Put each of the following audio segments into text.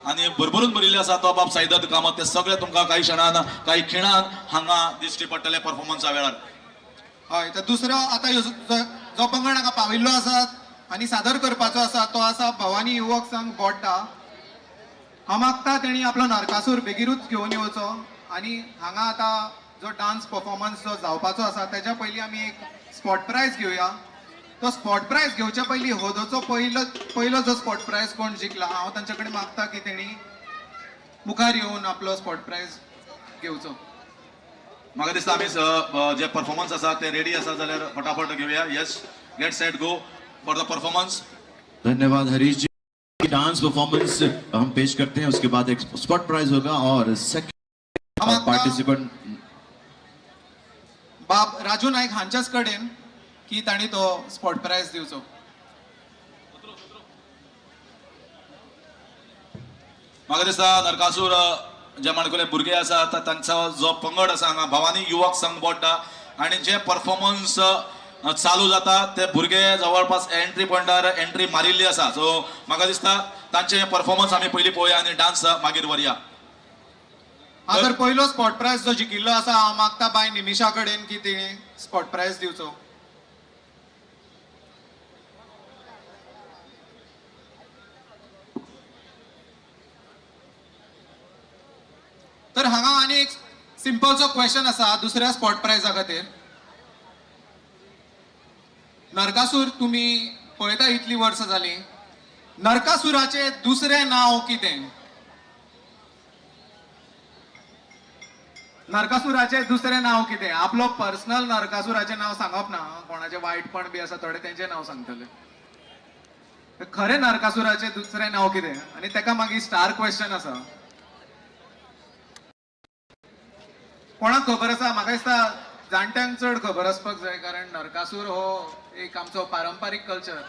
आणि भरभरून भरिल्ले आसा तो बाब साईदत्त कामत ते सगळे तुमकां काही क्षणान काही खिणान हांगा दिश्टी पडटले परफॉर्मन्सा वेळार. हय तर दुसरो आतां जो पंगड हांगा पाविल्लो आसा आनी सादर करपाचो आसा तो आसा भवानी युवक संघ बोड्डा. हांव मागता तेणी आपलो नरकासूर बेगीरूच घेवन येवचो आनी हांगा आतां जो डान्स परफॉर्मन्स जो जावपाचो आसा तेच्या पयलीं आमी एक स्पॉट प्रायज घेवया. तो स्पॉट प्रायज घेवच्या पयलीं होदोचो पयलो जो स्पॉट प्रायज कोण जिंकला हांव तांचे कडेन मागता की तेणी मुखार येवन आपलो स्पॉट प्रायज घेवचो. म्हाका दिसता आमी जे परफॉर्मन्स आसा ते रेडी आसा जाल्यार फटाफट घेवया. Yes, get set go for the performance. धन्यवाद हरीश जी. डांस परफॉर्मेंस हम पेश करते हैं, उसके बाद एक स्पॉट प्राइज होगा और सेकंड पार्टिसिपेंट बाब राजू नायक हांच्याच कडेन की तांणी तो स्पॉट प्रायज दिवचो. म्हाका दिसता नरकासूर जे माणकुले भुरगे आसा तांचो जो पंगड आसा हांगा भवानी युवक संघ बोड्डा आणि जे परफॉर्मन्स चालू जाता ते भुरगे जवळपास एंट्री पॉइंटार एंट्री मारिल्ली आसा. सो म्हाका दिसता तांचे परफॉर्मन्स आमी पयलीं पळोवया आणि डान्स मागीर व्हरया. हा तर पयलो स्पॉट प्रायज जो जिखिल्लो आसा हांव मागता बाय निमिशा कडेन की तिणे स्पॉट प्रायज दिवचो. तर हांगा आनी एक सिंपलसो क्वेश्चन आसा दुसऱ्या स्पॉट प्रायजा खातीर. नरकासूर तुम्ही पळयता इतली वर्सां जाली, नरकासुराचे दुसरें नांव कितें? नरकासुराचे दुसरें नांव कितें? आपलो पर्सनल नरकासुराचें नांव सांगप ना, कोणाचें वायटपण बी आसा थोडे तेंचें नांव सांगतले. खरें नरकासुराचें दुसरें नांव कितें? आनी तेका मागीर स्टार क्वेश्चन आसा. कोणाक खबर आसा? म्हाका दिसता जाणट्यांक चड खबर आसपाक जाय, कारण नरकासूर हो एक आमचो पारंपारीक कल्चर.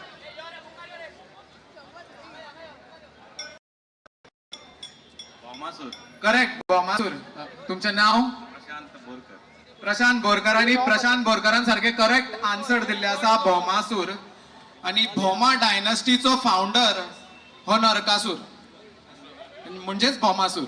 करेक्ट, भौमासूर. तुमचें नाव? प्रशांत बोरकर. आणि प्रशांत बोरकरान सारखे करेक्ट आन्सर दिल्ले आसा भौमासूर. आणि भौमा डायनॅस्टीचो फाउंडर हो नरकासूर म्हणजेच भौमासूर.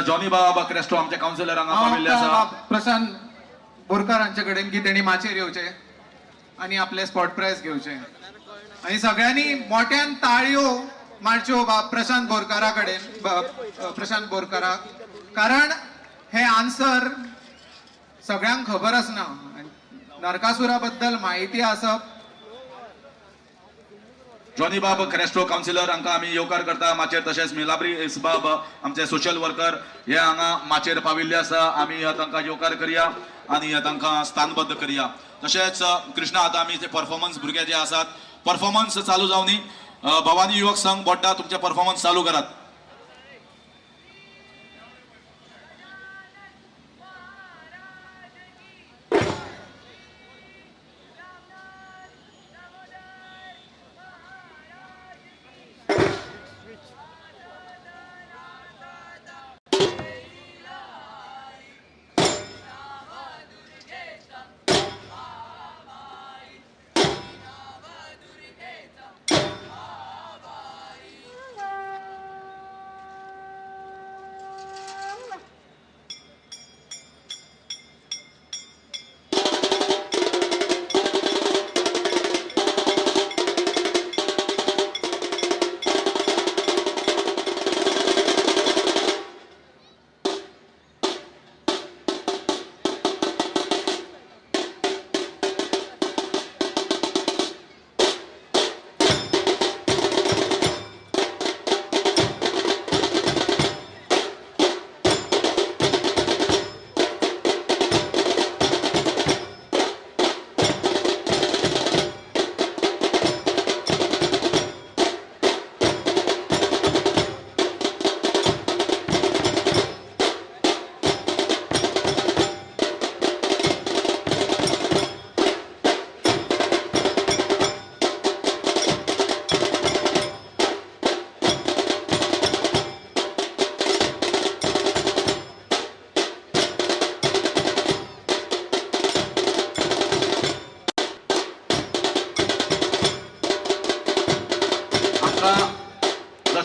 जॉनी बाबा क्रेस्टो आमचे काउन्सिलर हांगा पाविल्ले आसा. प्रशांत बोरकर हांचे कडेन की तेणी माचेर येवचे आणि आपले स्पॉट प्राइज घेवचे. आणि सगळ्यांनी मोठ्यान ताळयो मारच्यो प्रशांत बोरकरा कडेन, प्रशांत बोरकराक, कारण हे आन्सर सगळ्यांक खबर आसना. नरकासुरा बद्दल माहिती आसप. जॉनी बाब क्रेस्टो काउन्सिलर हांकां आमी येवकार करता माचेर. तशेंच मिलाब्री इसबाब आमचे सोशल वर्कर हे हांगा माचेर पाविल्ले आसा. आमी तांकां येवकार करया आणि तांकां स्थानबद्ध करया. तशेंच कृष्णा आतां आमी ते परफॉर्मन्स भुरगे जे आसात परफॉर्मन्स चालू जावनी. भवानी युवक संघ बोड्डा तुमचे परफॉर्मन्स चालू करात.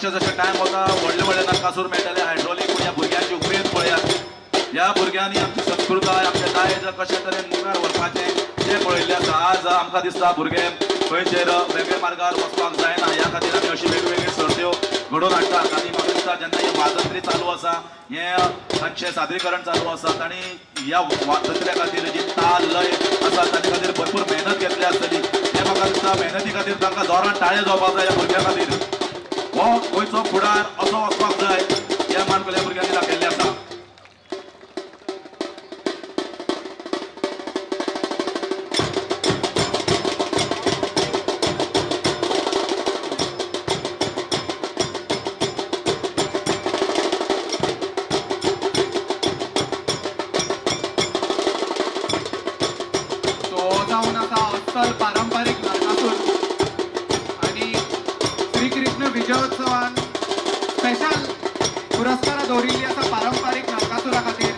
जसे जसे टाइम होता व्हडले व्हडले नरकासूर मेळटले हायड्रोलिक ह्या भुरग्यांची उमेद पळयात ह्या भुरग्यांनी आमची संस्कृताय आमचे दायज कशे तरेन मुखार व्हरपाचें तें पळयल्लें आसा आज आमकां दिसता भुरगे खंयचेर वेगळे मार्गार वचपाक जायना ह्या खातीर आमी अशी वेगवेगळी सर्त्यो घडोवन हाडटात आनी म्हाका दिसता जेन्ना हे वाजंत्री चालू आसा हे तांचें सादरीकरण चालू आसा तांणी ह्या वाजंत्र्या खातीर जी ताल लय आसा ताचे खातीर भरपूर मेहनत घेतली आसतली हे म्हाका दिसता मेहनती खातीर तांकां जोरान ताळे जावपाक जाय ह्या भुरग्यां खातीर हो गोंयचो फुडार असो वचपाक जाय हे मानकुल्या भुरग्यांनी दाखयल्लें आसा जाऊन असा अस्सल पारंपरिक नरकासूर आणि श्रीकृष्ण विजयोत्सवान स्पेशल पुरस्कारां दवरिल्ली आसा पारंपरिक नरकासुरा खातीर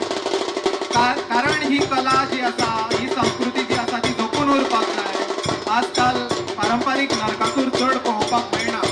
कारण ही कला जी आसा ही संस्कृती जी आसा ती जपून उरपाक जाय आजकाल पारंपरिक नरकासूर चड पळोवपाक मेळना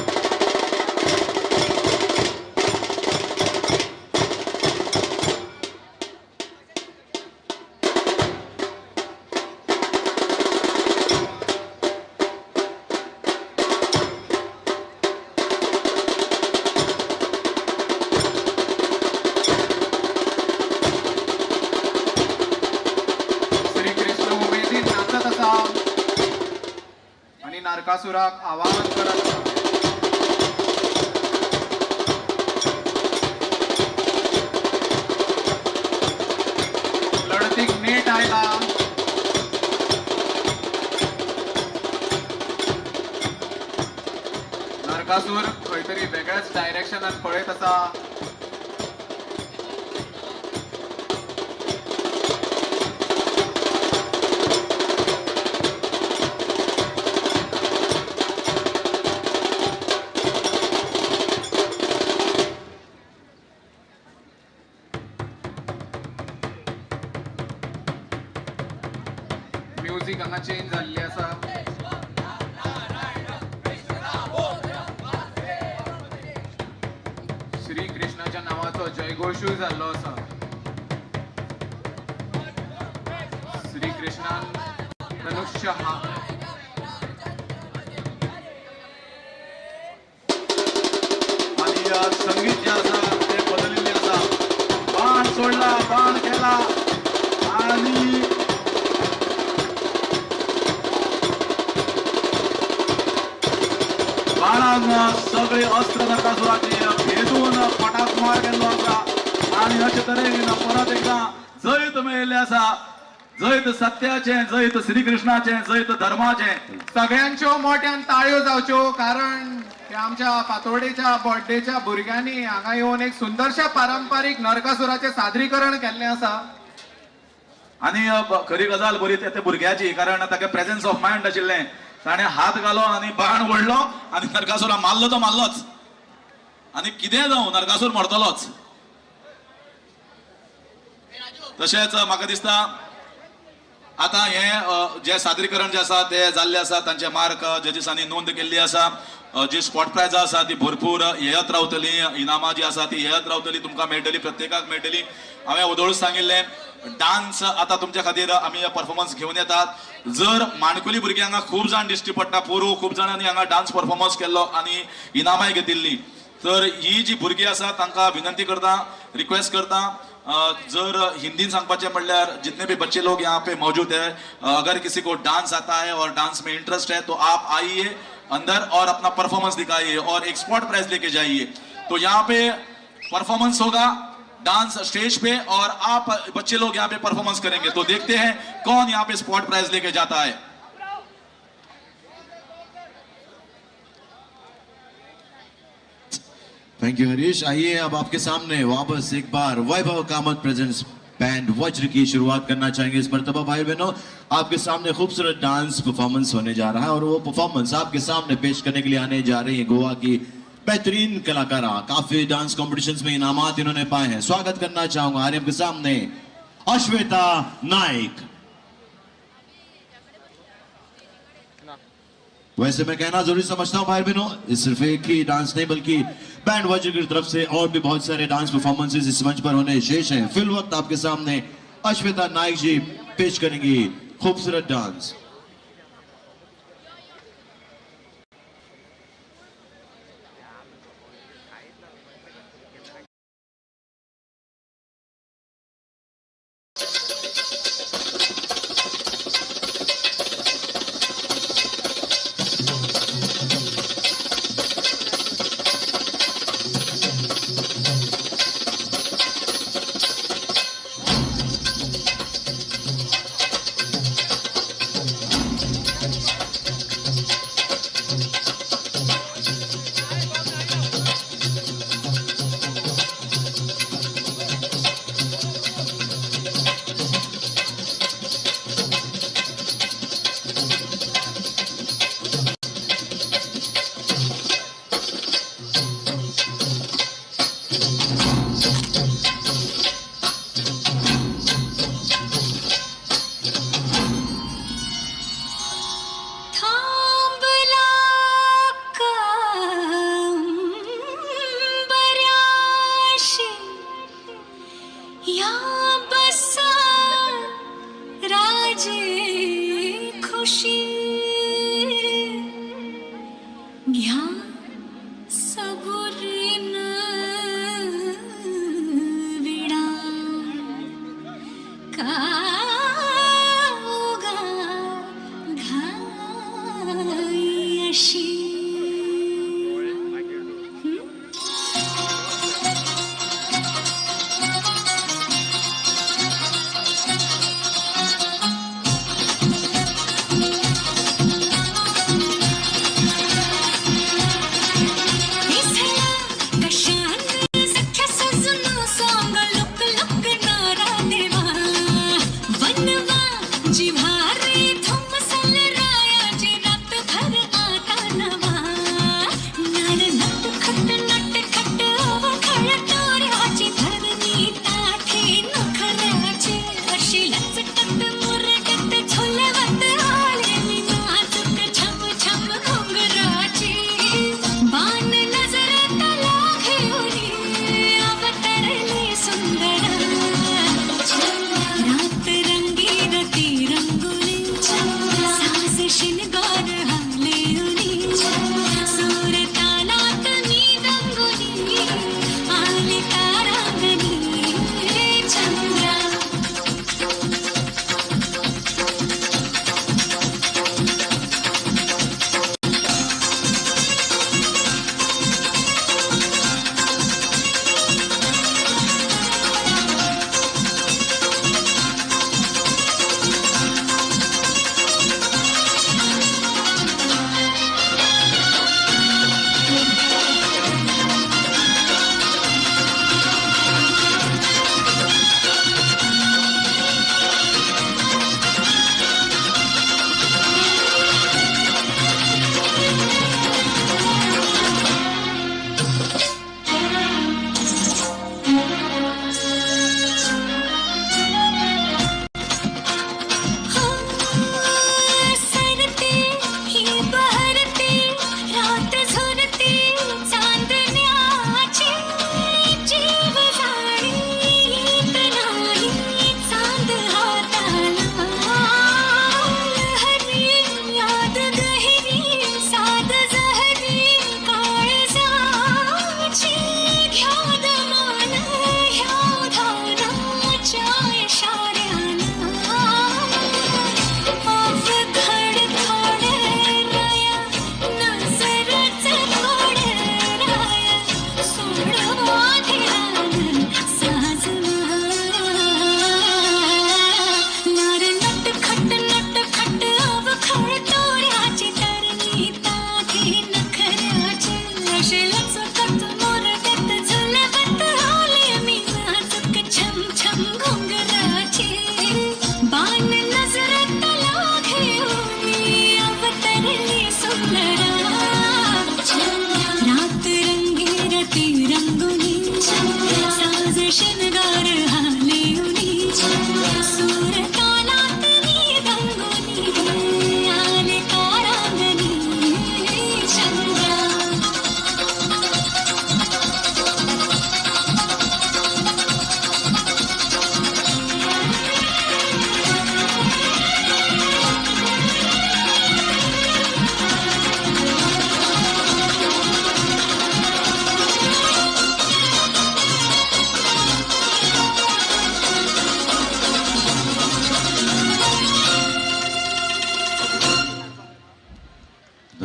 आणि नरकासुराक आवाहन करत आसा लढतीक नेट आयला नरकासूर खंय तरी वेगळ्याच डायरेक्शनात पळयत आसा म्युझिक हांगा चेंज जाल्ली आसा श्री कृष्णाच्या नावाचो जयघोषूय जाल्लो आसा श्री कृष्णान धनुष्य आणि संगीत जे आसा ते बदलिल्लें आसा बाण सोडला बाण केला आणि बाणान सगळे अस्त्र नरकासुराचे भेदून फटाक मार केल्लो आसा आणि अशे तरेन परत एकदा जैत मेळिल्लें आसा जैत सत्याचें जैत श्री कृष्णाचें जैत धर्माचें सगळ्यांच्यो मोठ्यान ताळयो जावच्यो कारण त्या आमच्या फातोडेच्या बर्थडेच्या भुरग्यांनी हांगा येवन एक सुंदरशें पारंपारीक नरकासुराचें सादरीकरण केल्लें आसा आणि खरी गजाल बरी त्या भुरग्याची कारण ताका प्रेझन्स ऑफ मायंड आशिल्लें ताणें हात घालो आणि बाण ओडलो आणि नरकासुरा मारलो तो मारलोच आणि कितें जावं नरकासूर मरतलोच तशेंच म्हाका दिसता आता हे जे सादरीकरण जे आसा ते जाल्ले आसा तांचे मार्क जजीसांनी नोंद केल्ली आसा जी स्पॉट प्रायजां आसा ती भरपूर येयत रावतली इनामां जी आसा ती येयत रावतली तुमकां मेळटली प्रत्येकाक मेळटली हांवें उदोळूच सांगिल्लें डान्स आता तुमच्या खातीर आमी परफॉर्मन्स घेवन येतात जर माणकुली भुरग्यांक खूब जाण दिश्टी पडटा पूर्व खूब जाणांनी हांगा डान्स परफॉर्मन्स केल्लो आनी इनामाय घेतिल्ली तर ही जी भुरगीं आसा तांकां विनंती करता रिक्वेस्ट करता जर हिंदीन सांगपाचें म्हणल्यार जितने भी बच्चे लोग यहाँ पे मौजूद है अगर किसी को डांस आता है और डांस में इंटरेस्ट है तो आप आइए अंदर और अपना परफॉर्मेंस दिखाइए और एक स्पॉट प्राइज लेके जाइए तो यहाँ पे परफॉर्मेंस होगा डांस स्टेज पे और आप बच्चे लोग यहाँ पे परफॉर्मेंस करेंगे तो देखते हैं कौन यहाँ पे स्पॉट प्राइज लेके जाता है थैंक यू हरीश। आइए अब आपके सामने वापस एक बार वैभव कामत प्रेजेंट्स बैंड वज्र की शुरुआत करना चाहेंगे। इस मर्तबा भाई बहनों आपके सामने खूबसूरत डांस परफॉर्मेंस होने जा रहा है और वो परफॉर्मेंस आपके सामने पेश करने के लिए आने जा रही है गोवा की बेहतरीन कलाकारा। काफी डांस कॉम्पिटिशन्स में इनामात इन्होंने पाए हैं। स्वागत करना चाहूंगा आपके सामने अश्वेता नाइक। वैसे मैं कहना जरूरी समझता हूँ भाई बहनों, ये सिर्फ एक ही डांस नहीं बल्कि बैंड वज्र की तरफ से और भी बहुत सारे डांस परफॉर्मेंसेस इस मंच पर होने शेष हैं। फिल वक्त आपके सामने अश्वेता नाइक जी पेश करेंगी खूबसूरत डांस।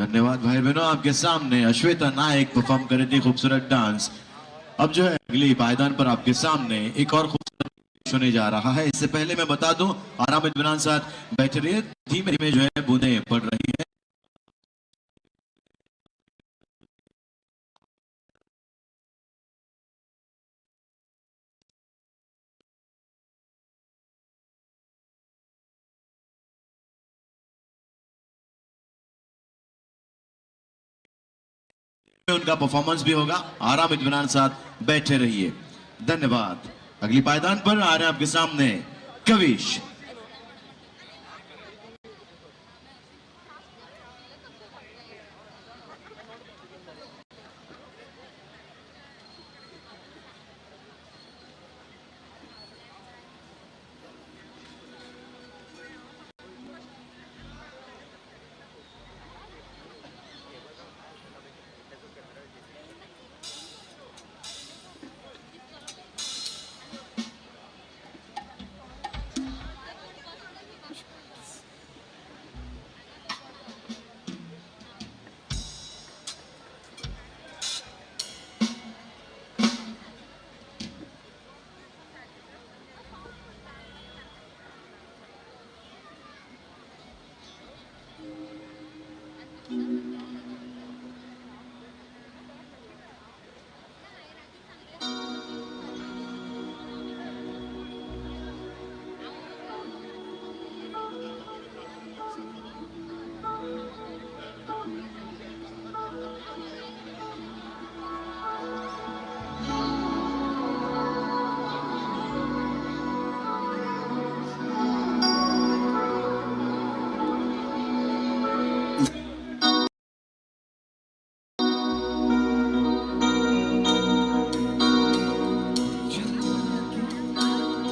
धन्यवाद भाई बहनों। आपके सामने अश्वेता नायक परफॉर्म कर रही थी खूबसूरत डांस। अब जो है अगली पायदान पर आपके सामने एक और खूबसूरत होने जा रहा है। इससे पहले मैं बता दूं, आराम इत्मीनान साथ बैठे रहिए। धीमे धीमे जो है बूंदें पड़ रही है। उनका परफॉर्मेंस भी होगा। आराम इत्मीनान साथ बैठे रहिए। धन्यवाद। अगली पायदान पर आ रहे हैं आपके सामने कविश।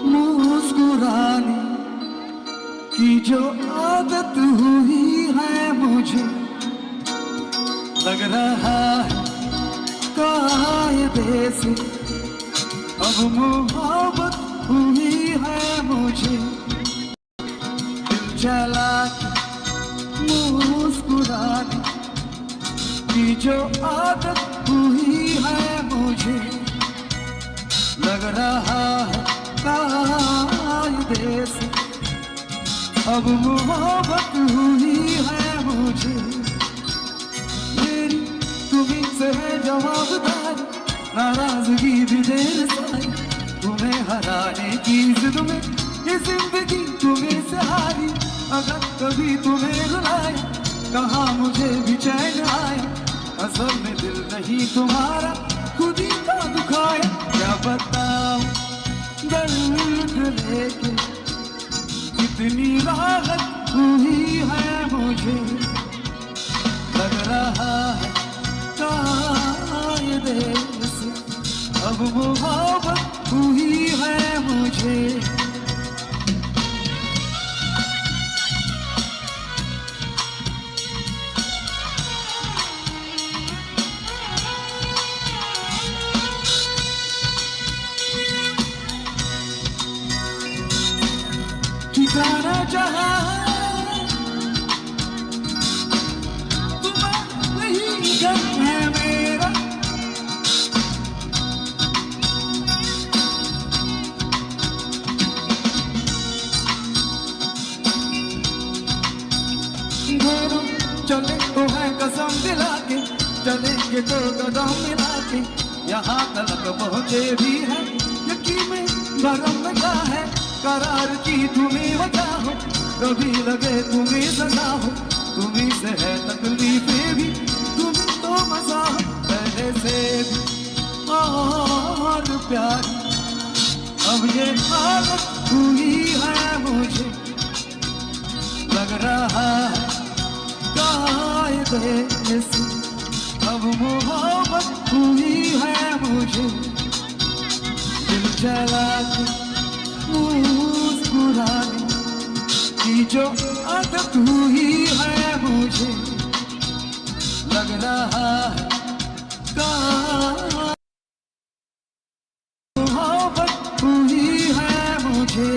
मुस्कुराने की जो आदत हुई है मुझे, लग रहा है कायदे से अब मोहब्बत हुई है मुझे। दिल जला के मुस्कुराने की जो आदत हुई है मुझे, लग रहा है कायदे से अब मोहब्बत हुई है मुझे। मेरी तुम्हीं से है जवाबदारी, नाराजगी भी देर सारी, तुम्हें हराने की जिद में ये जिंदगी तुम्हीं से हारी। अगर कभी तुम्हें रुलाया, कहा मुझे भी चैन आया, असल में दिल नहीं तुम्हारा खुद ही का दुखाया। क्या बताऊं दर्द लेके कितनी राहत हुई है मुझे, लग रहा है कायदे से अब मोहब्बत हुई है मुझे। ठिकाना जहाँ तुम्हारा वही घर है मेरा, दोनों चले तो है कसम दिला के, चलेंगे तो कदम मिला के, यहाँ तक पहुँचे भी है यकीन में भरम लगा है। करार की तुम्हें वजह हो, कभी लगे तुम्हें सजा हो, तुम्हीं से है तकलीफें भी, तुम्हीं तो मजा हो। पहले से भी और प्यारी अब ये हालत हुई है मुझे, लग रहा है कायदे से अब मोहब्बत हुई है मुझे। दिल जला के मुस्कुराने की जो आदत हुई है मुझे, लग रहा है मोहब्बत हुई है मुझे।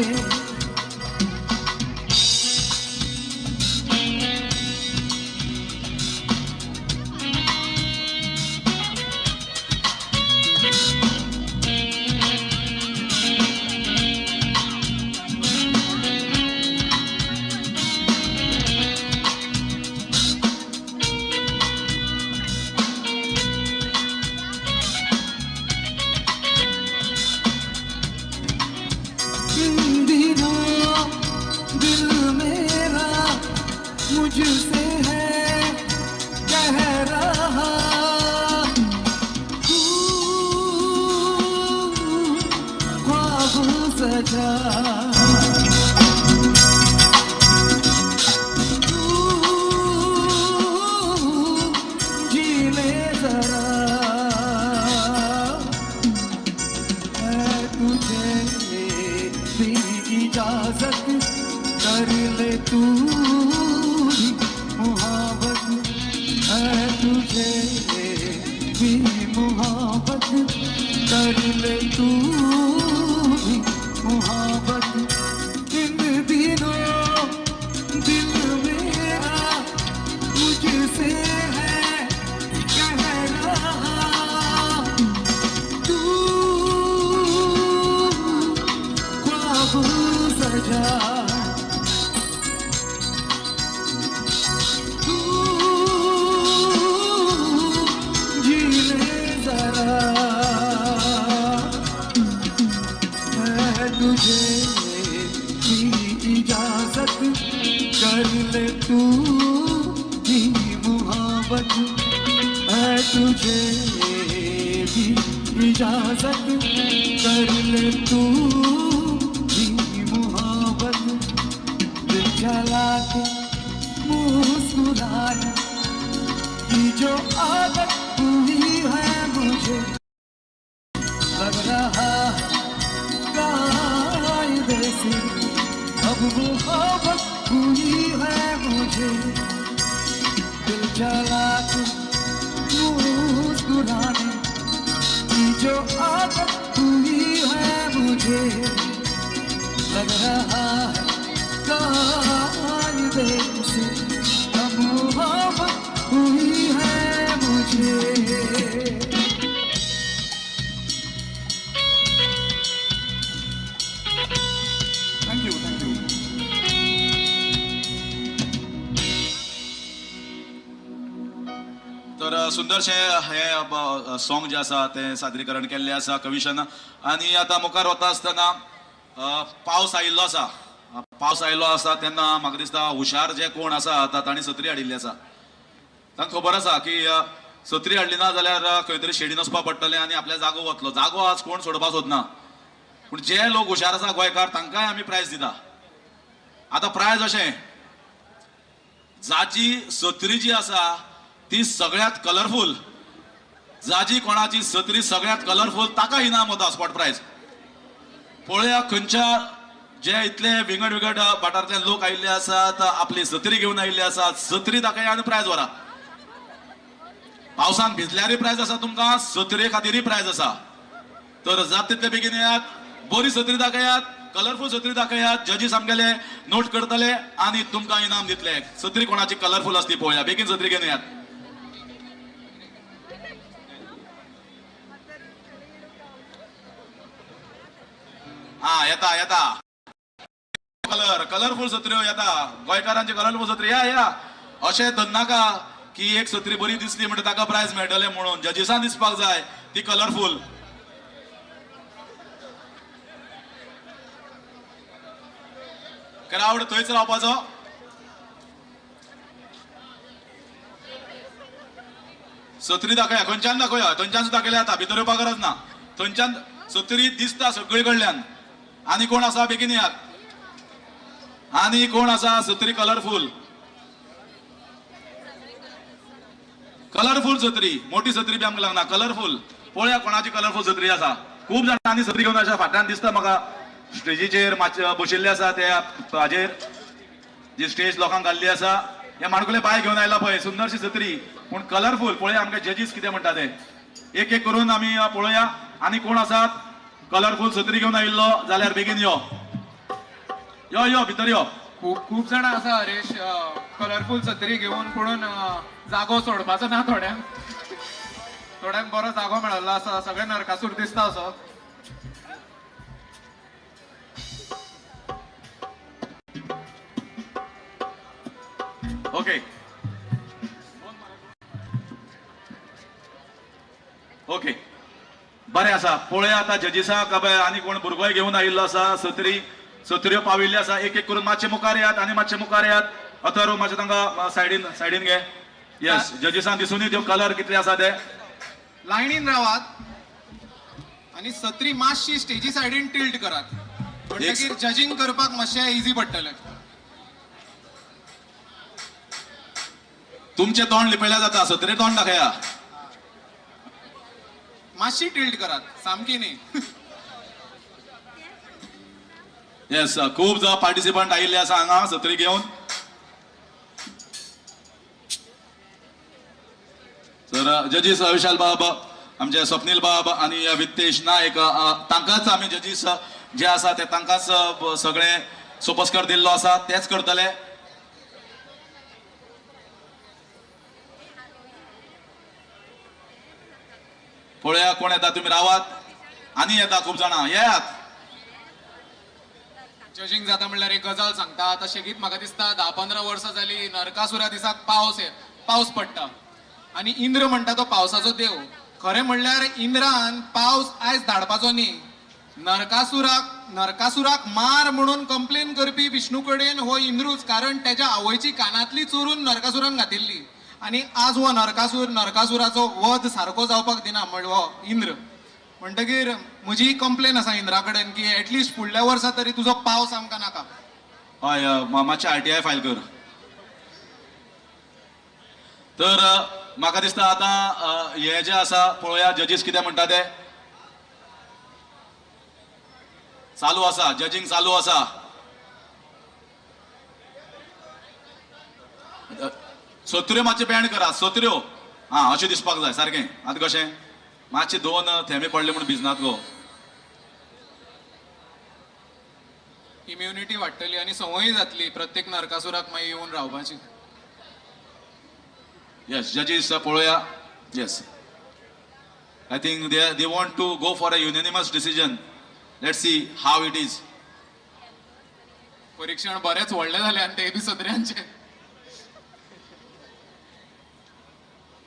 मुझसे है कह रहा तू ख्वाब सजा जीने जरा है तुझे भी इजाजत कर ले तू भी मुहाबत है तुझे भी मुहाबत कर ले तू भी मुहाबत इन दिनों दिल मेरा मुझसे है कह रहा तू ख्वाब सजा तू जीने जरा है तुझे भी इजाजत कर ले तू भी मुहाबत है तुझे भी इजाजत कर ले तू भी मुहाबत दिल जला के मुस्कुराना की जो आदत हुई है मुझे लग रहा कायदे से अब मुहाबत हुई है मुझे दिल जला के मुस्कुराने की जो आदत हुई है मुझे लग रहा है कायदे से अब मुहाबत हुई है मुझे थँक्यू थँक्यू तर सुंदरशे हे सॉंग जे आसा ते सादरीकरण केल्ले आसा कविशन आणि आता मुखार वता आसतना पावस आयिल्लो आसा पावस आयिल्लो आसा तेन्ना म्हाका दिसता हुशार जे कोण आसा तांणी सत्री हाडिल्ली आसा तांकां खबर आसा की सत्री हाडली ना जाल्यार खंय तरी शेडीन वचपा पडटलें आनी आपल्या जागो वतलो जागो आज कोण सोडपाक सोदना पूण जे लोक हुशार आसा गोंयकार तांकांय आमी प्रायज दिता आतां प्रायज अशें जाची सत्री जी आसा ती सगळ्यात कलरफुल जाजी कोणाची सत्री सगळ्यात कलरफुल ताका इनाम वता स्पॉट प्राइज पळया खंयच्या जे इतले विंगड विंगड वाठारांतले लोक आयिल्ले आसात आपली सत्री घेवन आयिल्ले आसात सत्री दाखया आनी प्राइज व्हरा पावसान भिजल्यारय प्राइज आसा तुमकां सत्रे खातीरय प्राइज आसा तर जात तितले बेगीन येयात बरी सत्री दाखयात कलरफुल सत्री दाखयात जजीस आमगेले नोट करतले आनी तुमकां इनाम दितले सत्री कोणाची कलरफुल आसती पळया बेगीन सत्री घेवन येयात हा येता येता कलरफुल सत्र्यो येता गोंयकारांची कलरफुल सत्री या अशें धरनाका की एक सत्री बरी दिसली म्हणजे ताका प्राइज मेळटले म्हणून जजीसान दिसपाक जाय ती कलरफुल क्राउड थंयच रावपाचो सत्री दाखया खंयच्यान दाखया थंयच्यान दाखयले जाता भितर येवपाक गरज ना थंयच्यान सत्री दिसता सगळे कडल्यान आनी कोण आसा बेगीन यात आनी कोण आसा सत्री कलरफुल सत्री मोठी सत्री बी आमकां लागना कलरफुल पळया कोणाची कलरफुल सत्री आसा खूब जाणांनी सत्री घेवन अशा फाटल्यान दिसता म्हाका स्टेजीचेर बशिल्ले आसा त्या हाजेर जी स्टेज लोकांक घाल्ली आसा हे माणकुले बाय घेवन आयला पळय सुंदरशी सत्री पूण कलरफुल पळया आमकां जजीस कितें म्हणटा ते एक एक करून आमी पळोवया आनी कोण आसात कलरफुल सत्री घेवन आयिल्लो जाल्यार बेगीन यो यो यो भितर यो खूप जण आसा हरेश कलरफुल सत्री घेवन पुणून जागो सोडपाचो ना थोड्यांक बरो जागो मेळल्लो आसा सगळे नरकासूर दिसता असो ओके ओके बरें आसा पळया आतां जजीसाक आनी कोण भुरगोय घेवन आयिल्लो आसा सत्र्यो पाविल्ल्यो आसा एक एक करून मातशे मुखार येयात आनी मातशे मुखार येयात अथर्व मातशें तांकां सायडीन घे. येस, जजीसान दिसून येतो कलर कितले आसा ते. लायनीन रावात आणि सत्री मातशी स्टेजी सायडीन टिल्ट करात म्हणटकीर जजिंग करपाक मातशें इझी पडटलें. तुमचे तोंड लिपयल्या जाता, सत्रे तोंड दाखया. मातशी टिल्ट करात, सामकी न्ही. येस, खूब पार्टिसिपंट आयिल्ले आसा हांगा सत्री घेवन. तर जजीस विशाल बाब, आमचे स्वप्नील बाब आणि वित्तेश नायक, तांकांच आमी जजीस जे आसा ते तांकांच सगळे सोपस्कर दिल्लो आसा, तेच करतले. पळया कोण येता, तुम्ही रावात. आनी येता खूब जाणां, येयात. जजिंग जाता म्हणल्यार एक गजाल सांगता. आतां शेगीत म्हाका दिसता 10-15 वर्सां जाली नरकासुरा दिसाक पावस पडटा आनी इंद्र म्हणटा तो पावसाचो देव. खरें म्हणल्यार इंद्रान पावस आयज धाडपाचो न्ही. नरकासुराक मार म्हणून कंप्लेन करपी विष्णू कडेन हो इंद्रूच, कारण त्याच्या आवयची कानातली चोरून नरकासुरान घातिल्ली. आणि आज हो नरकासुराचो वध सारको जावपाक दिना हो इंद्र. म्हणटकीर म्हजी कंप्लेन आसा इंद्रा कडेन की एटलिस्ट फुडल्या वर्सा तरी तुजो पावस आमकां नाका. हय, मातशें RTI फायल कर. तर म्हाका दिसता आतां हे जे आसा पळोवया जजीस कितें म्हणटा ते. चालू आसा, जजींग चालू आसा. सत्र्यो मातशें बँड करा, सत्र्यो. हा, अशें दिसपाक जाय सारकें. आतां कशें मातशे 2 थेंबे पडले म्हण भिजनात गो. इम्युनिटी वाडटली आनी संवय जातली प्रत्येक नरकासुराक मागीर येवन रावपाची. येस, जजीस पळोवया. Yes, I think they want to go for a unanimous decision. Let's see how it is. परीक्षण बरेच व्हडले जाले आनी ते बी सत्र्यांचे.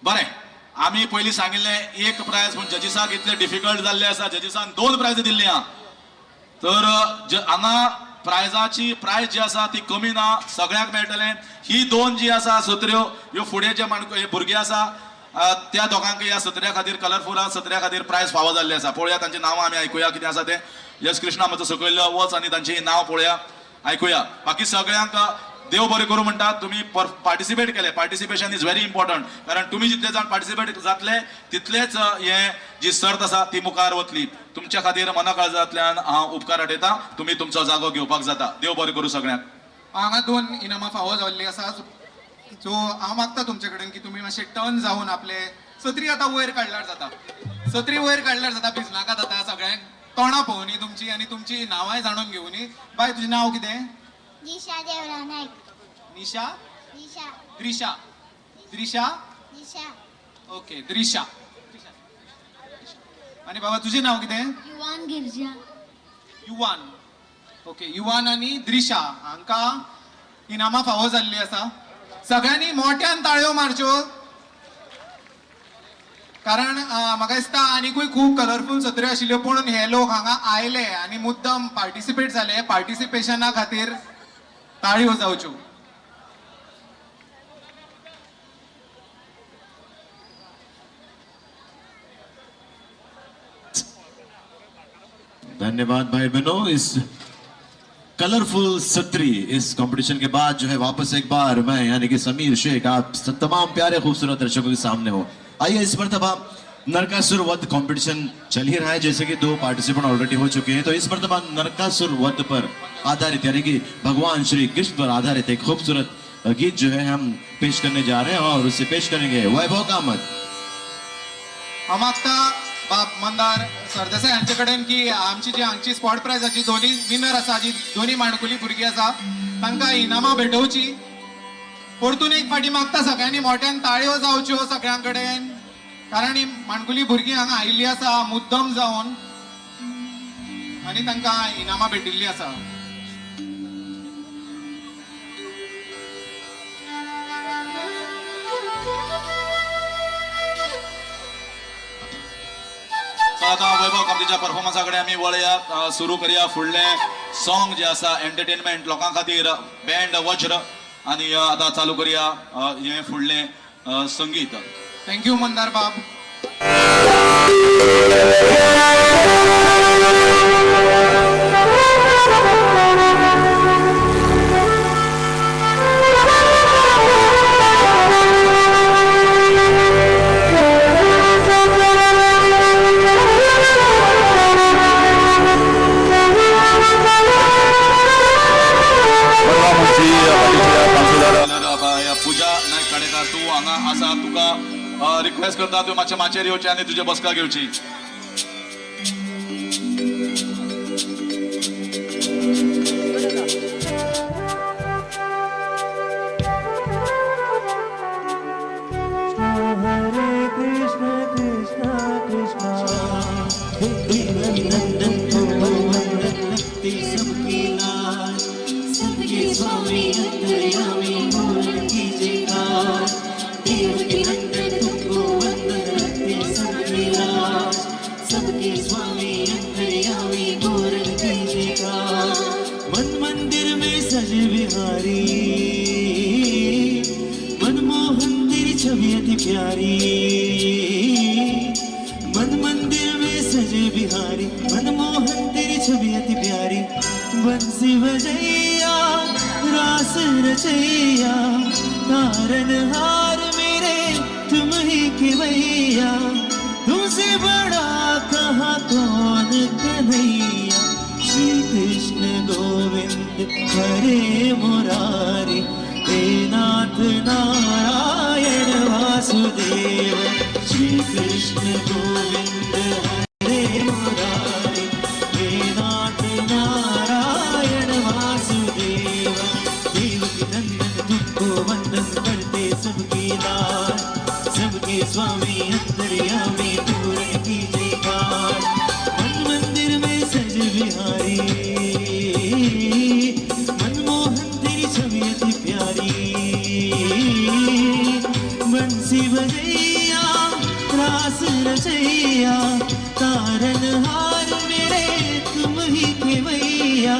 बरें, आमी पयलीं सांगिल्लें एक प्रायज पूण जजीसाक इतलें डिफिकल्ट जाल्लें आसा. जजीसान 2 प्रायज दिल्लीं आहा. तर हांगा प्रायज जी आसा ती कमी ना, सगळ्यांक मेळटलें. ही 2 जी आसा सत्र्यो, ह्यो फुडें जे भुरगे आसा त्या दोगांक ह्या सत्र्या खातीर कलरफुल सत्र्या खातीर प्रायज फावो जाल्ले आसा. पळोवया तांची नांवां आमी आयकुया कितें आसा ते. यस कृष्णा मातसो सकयल वच आनी तांची नांव पळोवया, आयकुया. बाकी सगळ्यांक देव बरें करूं म्हणटात. तुमी पार्टिसिपेट केले. पार्टिसिपेशन इज व्हेरी इम्पॉर्टंट, कारण तुमी जितले जाण पार्टिसिपेट जातले तितलेच हे जी सर्त आसा ती मुखार वतली. तुमच्या खातीर मनाकाळजांतल्यान हांव उपकार आठयता. तुमी तुमचो जागो घेवपाक जाता. देव बरें करूं सगळ्यांक. हांगा 2 इनामां फावो जाल्लीं आसा. सो हांव मागता तुमचे कडेन की तुमी मातशे टर्न जावन आपले सत्री आतां वयर काडल्यार जाता. सत्री वयर काडल्यार जाता, भिजनाकात जाता. सगळ्यांक तोंडां पळोवनी तुमची आनी तुमची नांवांय जाणून घेवनी. बाय, तुजें नांव कितें? दिशा देवरा नायक. निशा? दिशा. द्रिशा? द्रिशा? दिशा. ओके, द्रिशा. आणि बाबा तुझे नाव कितें? युवान गिरजा. युवान. ओके, युवान आणि द्रिशा हांकां इनामां फावो जाल्लीं आसा. सगळ्यांनी मोठ्यान ताळयो मारच्यो, कारण म्हाका दिसता आनीकूय खूब कलरफूल सत्र्यो आशिल्ल्यो, पूण हे लोक हांगा आयले आनी मुद्दम पार्टिसिपेट जाले. पार्टिसिपेशना खातीर ताळयो जावच्यो. धन्यवाद भाई बहनों. इस कलरफुल सत्री इस कंपटीशन के बाद जो है वापस एक बार मैं यानी कि समीर शेख आप तमाम प्यारे खूबसूरत दर्शकों के सामने हो. आइए, इस मर्तबा नरकासुर वध कंपटीशन चल ही रहा है, जैसे कि 2 पार्टिसिपेंट ऑलरेडी हो चुके हैं. तो इस मर्तबा नरकासुर वध पर आधारित यानी कि भगवान श्री कृष्ण पर आधारित एक खूबसूरत गीत जो है हम पेश करने जा रहे हैं और उसे पेश करेंगे वैभव कामत. हांव मागता बाब मंदार सरदेसाय हांचे कडेन की आमची जी हांगची स्पॉट प्रायजाची 2 विनर आसा, जी 2 माणकुली भुरगीं आसा, तांकां इनामां भेटोवची. परतून एक फाटी मागता सगळ्यांनी मोठ्यान ताळयो जावच्यो सगळ्यां कडेन, कारण ही माणकुली भुरगीं हांगा आयिल्लीं आसा मुद्दम जावन आनी तांकां इनामां भेटिल्लीं आसा. आता वैभव कामतीच्या परफॉर्मन्साकडे आम्ही वळया, सुरू करूया. फुडले सॉंग जे आसा एंटरटेनमेंट लोकां खातीर बँड वज्र आणि आता चालू करूया हे फुडले संगीत. थँक्यू मंदार बाब. पूजा नायक काडेकार तू हांगा आसा, तुका रिक्वेस्ट करता तू मातशें माचेर येवचें आनी तुजी बसका घेवची. सबके स्वामी अंतर्यामी पूर्ण कीजिए काज, देव के नंदन तुमको वंदन रखते सबके राज. सबके स्वामी अंतर्यामी पूर्ण कीजिए काज. मन मंदिर में सजे बिहारी, मनमोहन तेरी छवि अति प्यारी. मन मंदिर में सजे बिहारी, मनमोहन तेरी छवि अति प्यारी. बंसी बजैया रास रचैया, तारनहार मेरे तुम ही केवैया. तुमसे बड़ा कहाँ कौन कन्हैया. श्री कृष्ण गोविंद हरे मुरारी, हे नाथ नारायण वासुदेव. श्री कृष्ण गोविंद हरे मुरारी, हे नाथ नारायण वासुदेव. देवकी नंदन तुमको वंदन करते सबकी लाज. सबके स्वामी अंतर्यामी पूर्ण कीजिए काज. मन मंदिर में सज बिहारी, मनमोहन तेरी छवि अति प्यारी. बंसी बजैया रास रचैया, तारनहार मेरे तुम ही केवैया.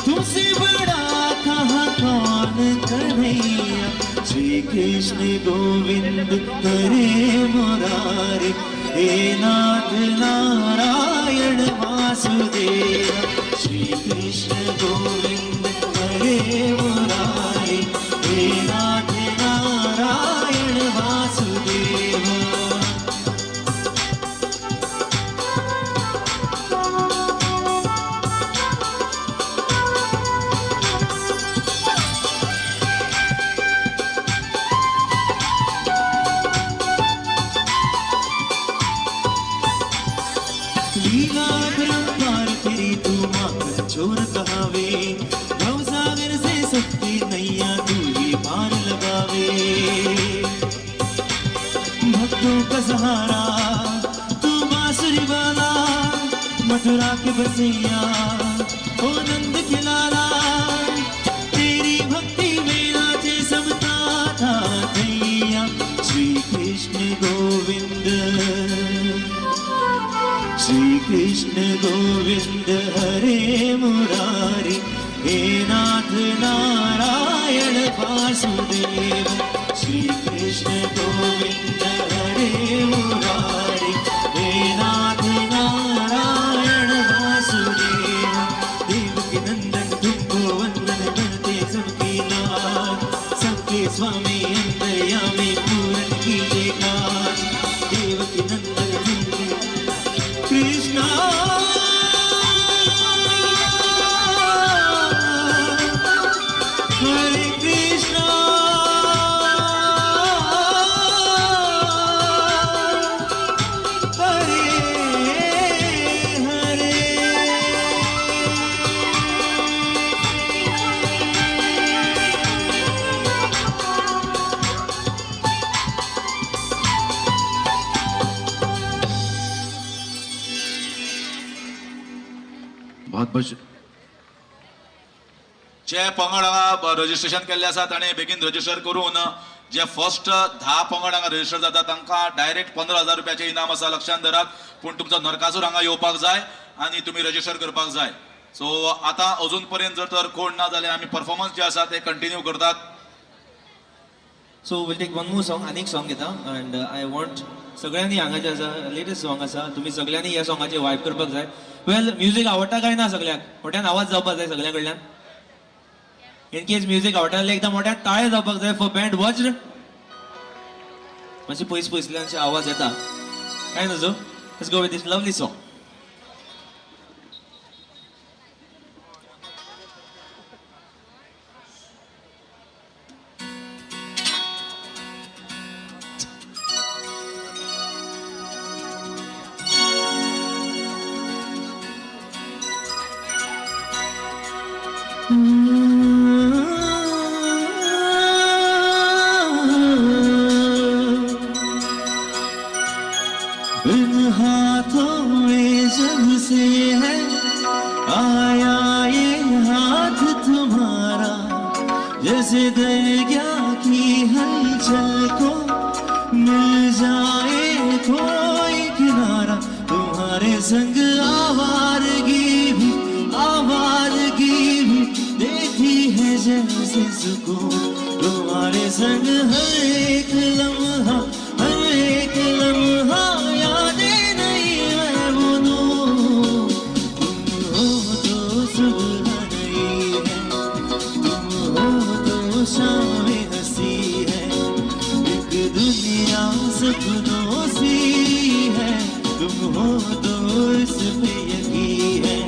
तुमसे बड़ा कहाँ कौन कन्हैया. श्री कृष्ण गोविंद हरे मुरारी, हे नाथ नारायण वासुदेव. श्री कृष्ण गोविंद हरे मुरारी, हे नाथ नारायण वासुदेव. लीला परंपार तेरी तू माखन चोर कहावे. भवसागर से सकती नैया तू ही पार लगावे. भक्तों का सहारा तू बांसुरी वाला, मथुरा के बसैया ओ नंद खिलाला. तेरी भक्ति में नाचे सबका था थैया. श्री कृष्ण गोविंद, श्री कृष्ण गोविंद हरे मुरारी, हे नाथ नारायण वासुदेव. श्री कृष्ण गोविंद हरे मुरारी, हे नाथ नारायण वासुदेव. देवकी नंदन तुमको वंदन करते सबकी लाज. सबके स्वामी अंतर्यामी पूर्ण कीजिए काज. देवकी नंदन कृष्णा हरे कृष्णा हरे हरे. बहुत बहुत जे पंगड हांगा रजिस्ट्रेशन केल्ले आसा ताणें बेगीन रजिस्टर करून जे फर्स्ट 10 पंगड हांगा रजिस्टर जाता तांकां डायरेक्ट 15,000 रुपयाचें इनाम आसा, लक्षांत दरात. पूण तुमचो नरकासूर हांगा येवपाक जाय आनी तुमी रजिस्टर करपाक जाय. सो आतां अजून पर्यंत जर तर कोण ना जाल्यार आमी परफॉर्मन्स जे आसा ते कंटिन्यू करतात. So will take one more song, आनीक सॉंग घेता अँड आय वॉन्ट सगळ्यांनी हांगाचे आसा लेटेस्ट सॉंग आसा, तुमी सगळ्यांनी ह्या सॉंगाचेर वायब करपाक जाय. वेल म्युझिक आवडटा काय ना सगळ्यांक? मोठ्यान आवाज जावपाक जाय सगळ्यां कडल्यान. इन केस म्युझिक आवडटा जाल्यार एकदम मोठ्यान ताळे जावपाक जाय फॉर बँड वज्र. मातशी पयसल्यानशे आवाज येता काय नजो. Let's go with this lovely song. In हाथों में जब से है आया ये हाथ तुम्हारा, जैसे दरिया की हलचल को मिल जाए कोई किनारा. तुम्हारे संग आवारगी भी देती है जैसे सुकून. तुम्हारे संग हर एक लम्हा यादें नहीं मैं भूलूं. तुम हो तो सुबह नई है, तुम हो तो शाम हंसी है. एक दुनिया सपनों सी है, तुम हो तो इस पे यकीन है.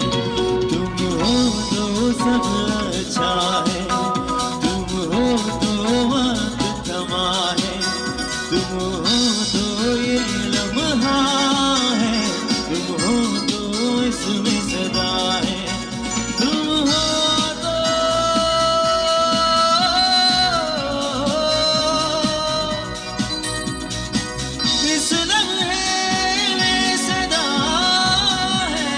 तुम हो तो सब अच्छा है, तुम हो तो वक्त थमा है. तुम हो तो ये लम्हा है, तुम हो तो इसमें सदा है. तुम हो तो इस लम्हे में सदा है.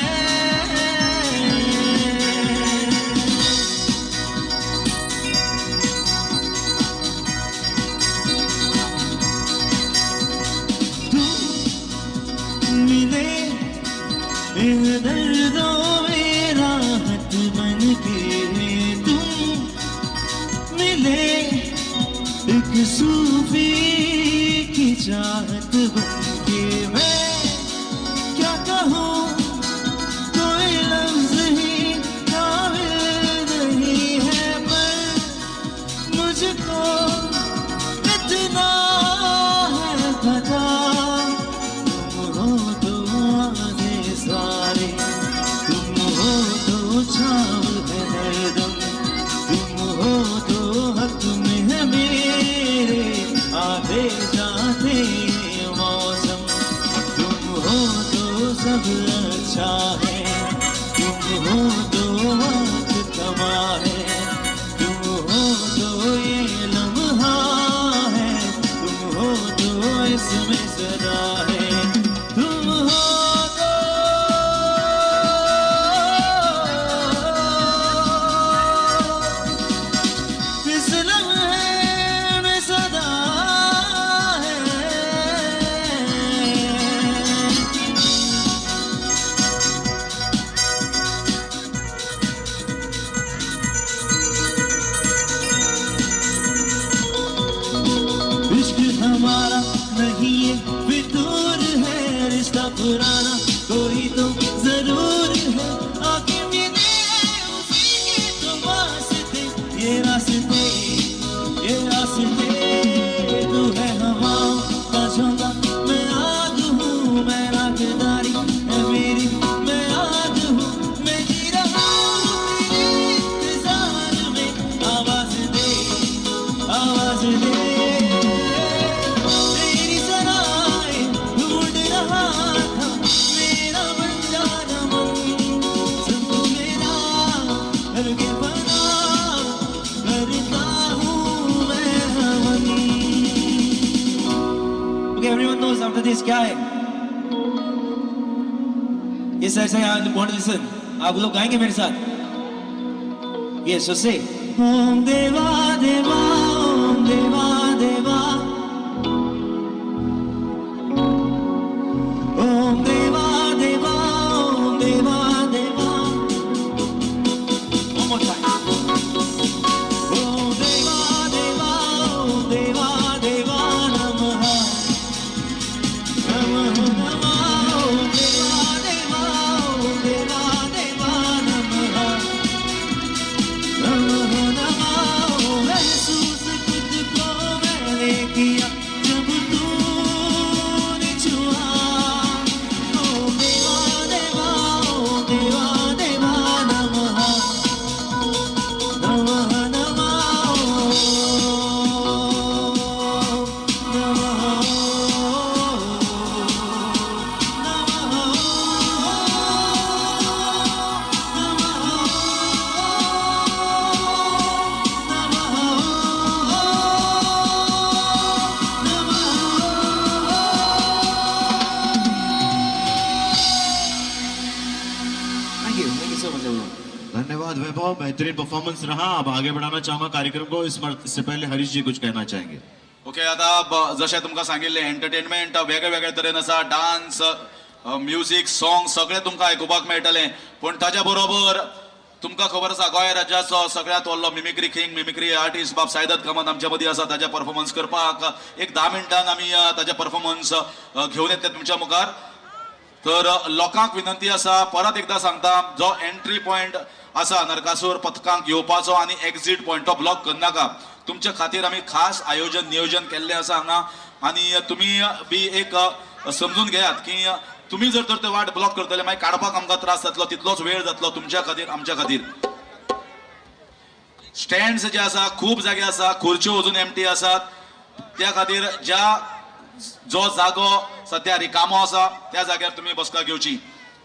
मिले इन दर्दों में राहत बन के, तुम मिले एक सूफी की चाहत बन के. मैं क्या कहूँ कोई लफ्ज ही काबिल नहीं है, पर मुझको इतना है पता. तुम हो तो आगे सारे, तुम हो तो छाव है हरदम. तुम हो तो हक में है मेरे आते जाते मौसम. तुम हो तो सब अच्छा है, तुम हो तो वक्त थमा है. तुम हो तो ये लम्हा है, तुम हो तो इसमें सदा है. तुम हो तो इस लम्हे में सदा है. इश्क हमारा नहीं ये फितूर है, रिश्ता पुराना कोई तो जरूर है. आगे मिले उसी के तो वास्ते, ये रास्ते तू है हवाओं का झोंका, मैं आग हूँ, मैं रागदारी है मेरी, मैं आग हूँ, मैं जी रहा हूँ तेरे इंतजार में. आवाज दे तेरी सराय ढूंढ रहा था, मेरा बन जाना मन. सब मेरा करके बना करता हूँ मैं हवन. Okay, everyone knows after this क्या है. इस ऐसे I want to listen. आप लोग गाएंगे मेरे साथ. Yes, so say. ओम देवा देवा ओम देवा देवा, ओम देवा देवा ओम देवा देवा. One more time. ओम देवा देवा ओम देवा धन्यवाद वैभव, बेहतरीन परफॉर्मेंस रहा. अब आगे बढ़ाना चाहूंगा कार्यक्रम को. इससे पहले हरीश जी कुछ कहना चाहेंगे. ओके, आता जशें तुमकां सांगिल्लें एंटरटेनमेंट वेगळे वेगळे तरेन आसा. डान्स, म्युझिक, सॉंग सगळें तुमकां आयकुपाक मेळटलें. पूण ताच्या बरोबर तुमकां खबर आसा गोंय राज्याचो सगळ्यांत व्हडलो मिमिक्री किंग, मिमिक्री आर्टिस्ट बाब साईदत्त कामत आमच्या मदीं आसा. ताचे परफॉर्मन्स करपाक एक 10 मिनटान आमी ताचे परफॉर्मन्स घेवन येतले तुमच्या मुखार. तर लोकांक विनंती आसा, परत एकदा सांगता, जो एंट्री पॉइंट आसा नरकासूर पथकांक येवपाचो आनी एक्झिट पॉइंट तो ब्लॉक करनाका. तुमच्या खातीर आमी खास आयोजन नियोजन केल्लें आसा हांगा. आनी तुमी बी एक समजून घेयात की तुम्ही जर तर ते वाट ब्लॉक करतले मागीर काडपाक आमकां त्रास जातलो, तितलोच वेळ जातलो तुमच्या खातीर आमच्या खातीर. स्टँड्स जे आसा खूब जागे आसा, खुर्च्यो अजून एम्प्टी आसात. त्या खातीर जो जागो सध्या रिकामो आसा त्या जाग्यार तुम्ही बसका घेवची.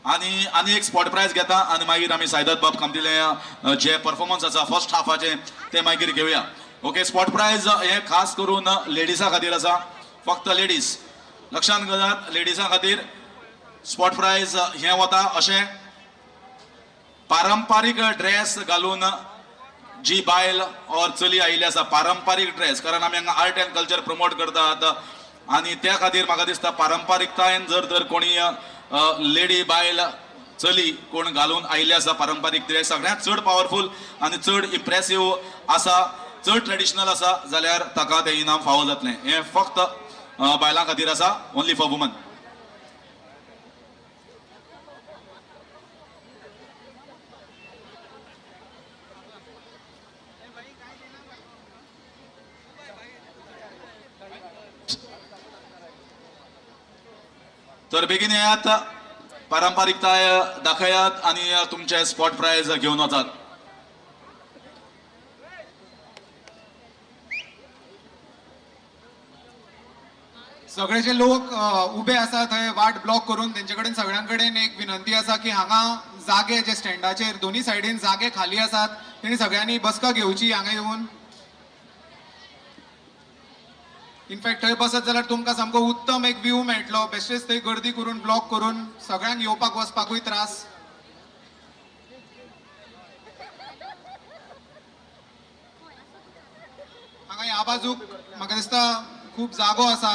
आनी एक स्पॉट प्राइज घेता आनी मागीर आमी साईदत्त बाब कामतिले जे परफॉर्मन्स आसा फर्स्ट हाफाचे ते मागीर घेवया. ओके, स्पॉट प्राइज हे खास करून लेडीजां खातीर आसा, फक्त लेडीज. लक्षांत घेयात, लेडीजां खातीर स्पॉट प्राइज हे वता अशें पारंपारीक ड्रेस घालून जी बायल और चली आयिल्ली आसा, पारंपारीक ड्रेस, कारण आमी हांगा आर्ट एंड कल्चर प्रमोट करतात आनी त्या खातीर म्हाका दिसता पारंपारीकतायेन जर तर कोणी लेडी बायल चली कोण घालून आयिल्ली आसा पारंपारीक ड्रेस सगळ्यांत चड पावरफुल आनी चड इम्प्रेसिव्ह आसा, चड ट्रेडिशनल आसा जाल्यार ताका तें इनाम फावो जातलें. हें फक्त बायलां खातीर आसा, ओन्ली फॉर वुमन. तर बेगीन येयात, पारंपारीकताय दाखयात आणि तुमचे स्पॉट प्राइज घेऊन वचात. सगळे जे लोक उबे आसा थंय वाट ब्लॉक करून तेंचे कडेन सगळ्यां कडेन एक विनंती आसा की हांगा जागे जे स्टँडाचेर दोन्ही सायडीन जागे खाली आसात तेणी सगळ्यांनी बसका घेवची हांगा येवन. इनफॅक्ट थंय बसत जाल्यार तुमकां सामको उत्तम एक व्यू मेळटलो. बेश्टेच थंय गर्दी करून ब्लॉक करून सगळ्यांक येवपाक वचपाकूय त्रास. हांगा ह्या बाजूक म्हाका दिसता खूब जागो आसा.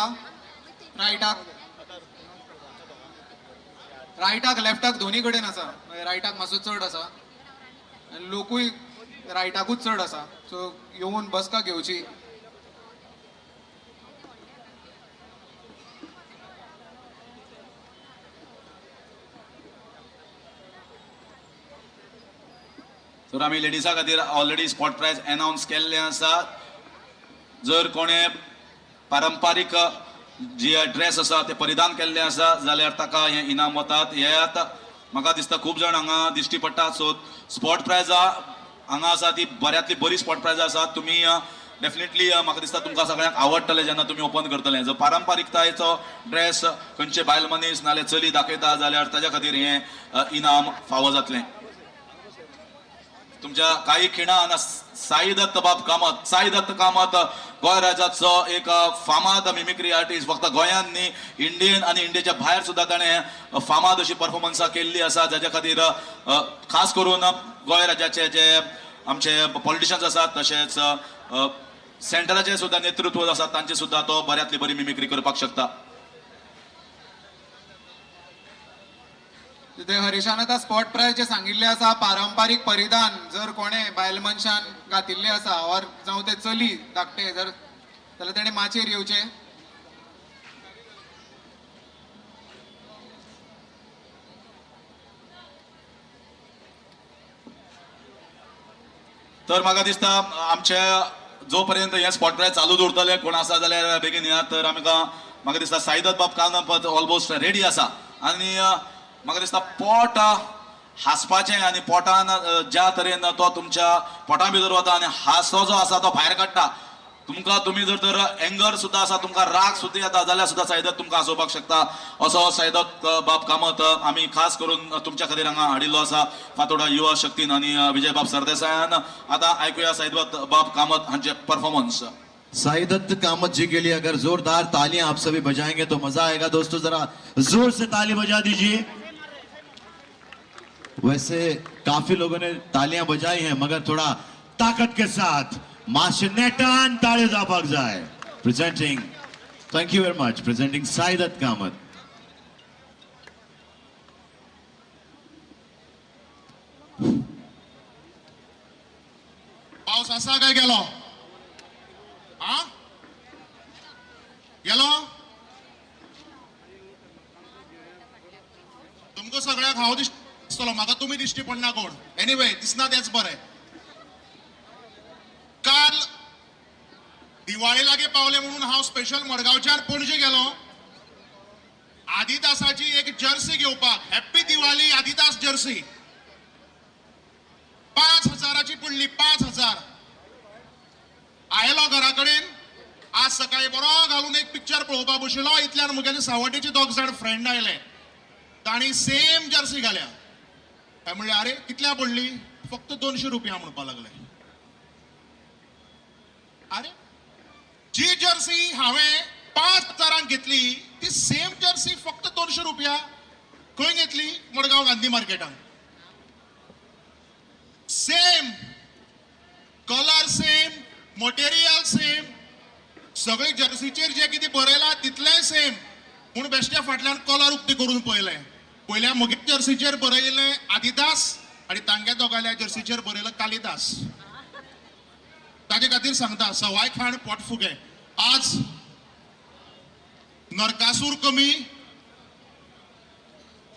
रायटाक लेफ्टाक दोन्ही कडेन आसा. रायटाक मातसो चड आसा आनी लोकूय रायटाकूच चड आसा, सो येवन बसका घेवची. तर आमी लेडीजां खातीर ऑलरेडी स्पॉट प्राइज अनाउन्स केल्ले आसा. जर कोणे पारंपारीक जे ड्रेस आसा ते परिधान केल्ले आसा जाल्यार ताका हे इनाम वतात. येयात, म्हाका दिसता खूब जाण हांगा दिश्टी पडटा. सो स्पॉट प्राइजां हांगा आसा ती बऱ्यांतली बरी स्पॉट प्राइजां आसात. तुमी डेफिनेटली म्हाका दिसता तुमकां सगळ्यांक आवडटलें जेन्ना तुमी ओपन करतले. जर पारंपारीकतायेचो ड्रेस खंयचे बायल मनीस नाल्यार चली दाखयता जाल्यार ताच्या खातीर हें इनाम फावो जातलें. तुमच्या काही खिणान साईदत्त बाब कामत, साईदत्त कामत गोंय राज्याचो एक फामाद मिमिक्री आर्टिस्ट. फक्त गोंयांत न्ही, इंडियेन आनी इंडियेच्या भायर सुद्दां ताणें फामाद अशी परफॉर्मन्सां केल्ली आसा, जाच्या खातीर खास करून गोंय राज्याचे जे आमचे पॉलिटिशियन्स आसात तशेंच सेंटराचे सुद्दां नेतृत्व आसात तांचे सुद्दां तो बऱ्यांतली बरी मिमिक्री करपाक शकता. ते हरीशान आतां स्पॉट प्राइज जे सांगिल्ले आसा पारंपारीक परिधान जर कोणे बायल मनशान घातिल्ले आसा और जावं ते चली धाकटे जाल्यार तेणे माचेर येवचे. तर म्हाका दिसता आमचे जो पर्यंत हे स्पॉट प्राइज चालू दवरतले कोण आसा जाल्यार बेगीन येयात. तर आमकां म्हाका दिसता साईदत्त बाब कामत ऑलमोस्ट रेडी आसा आनी म्हाका दिसता पोट हांसपाचें आनी पोटान ज्या तरेन तो तुमच्या पोटां भितर वता आनी हांसो जो आसा तो भायर काडटा. तुमी जर तर एंगर सुद्दां आसा, तुमकां राग सुद्दां येता जाल्यार सुद्दां साईदत्त तुमकां हांसोवपाक शकता. असो साईदत्त बाब कामत आमी खास करून तुमच्या खातीर हांगा हाडिल्लो आसा फातोडा युवा शक्तीन आनी विजय बाब सरदेसायान. आतां आयकुया साईदत्त बाब कामत हांचे परफॉर्मन्स. साईदत्त कामत जी के लिए अगर जोरदार तालियां आप सभी बजाएंगे तो मजा आएगा. दोस्तों जरा जोर से ताली बजा दीजिए. वैसे काफी लोगों ने तालियां बजाई हैं मगर थोड़ा ताकत के साथ मास्टर नेटान ताळे जापाक जाय presenting thank you very much presenting Saidatt Kamat पाऊस असा काय गेलो हा गेलो तुमकां सगळ्याक हांव दिसतलो म्हाका तुमी दिश्टी पडना कोण एनीवे दिसना तेच बरें काल दिवाळी लागी पावले म्हणून हांव स्पेशल मडगांवच्यान पणजे गेलो आदिदासाची एक जर्सी घेवपाक हॅप्पी दिवाळी आदिदास जर्सी 5,000ची पडली 5,000 आयलो घरा कडेन आज सकाळी बरो घालून एक पिक्चर पळोवपाक बशिल्लो इतल्यान मुगेले सावड्डेचे 2 जाण फ्रेंड आयले तांणी सेम जर्सी घाल्या हांवें म्हणलें अरे कितल्या पडली फक्त 200 रुपया म्हणपाक लागले अरे जी जर्सी हांवें 5,000 घेतली ती सेम जर्सी फक्त 200 रुपया खंय घेतली मडगांव गांधी मार्केटान same colour same material same सगळे जर्सीचेर जे कितें बरयलां तितलें सेम पूण बेश्टे फाटल्यान कलर उक्ते करून पळयलें पयल्या म्हगे जर्सीचेर बरयलें आदिदास आनी तांगे दोगाल्या जर्सीचेर बरयलें कालिदास ताजे खातीर सांगता सवाय खाण पोटफुगे आज नरकासूर कमी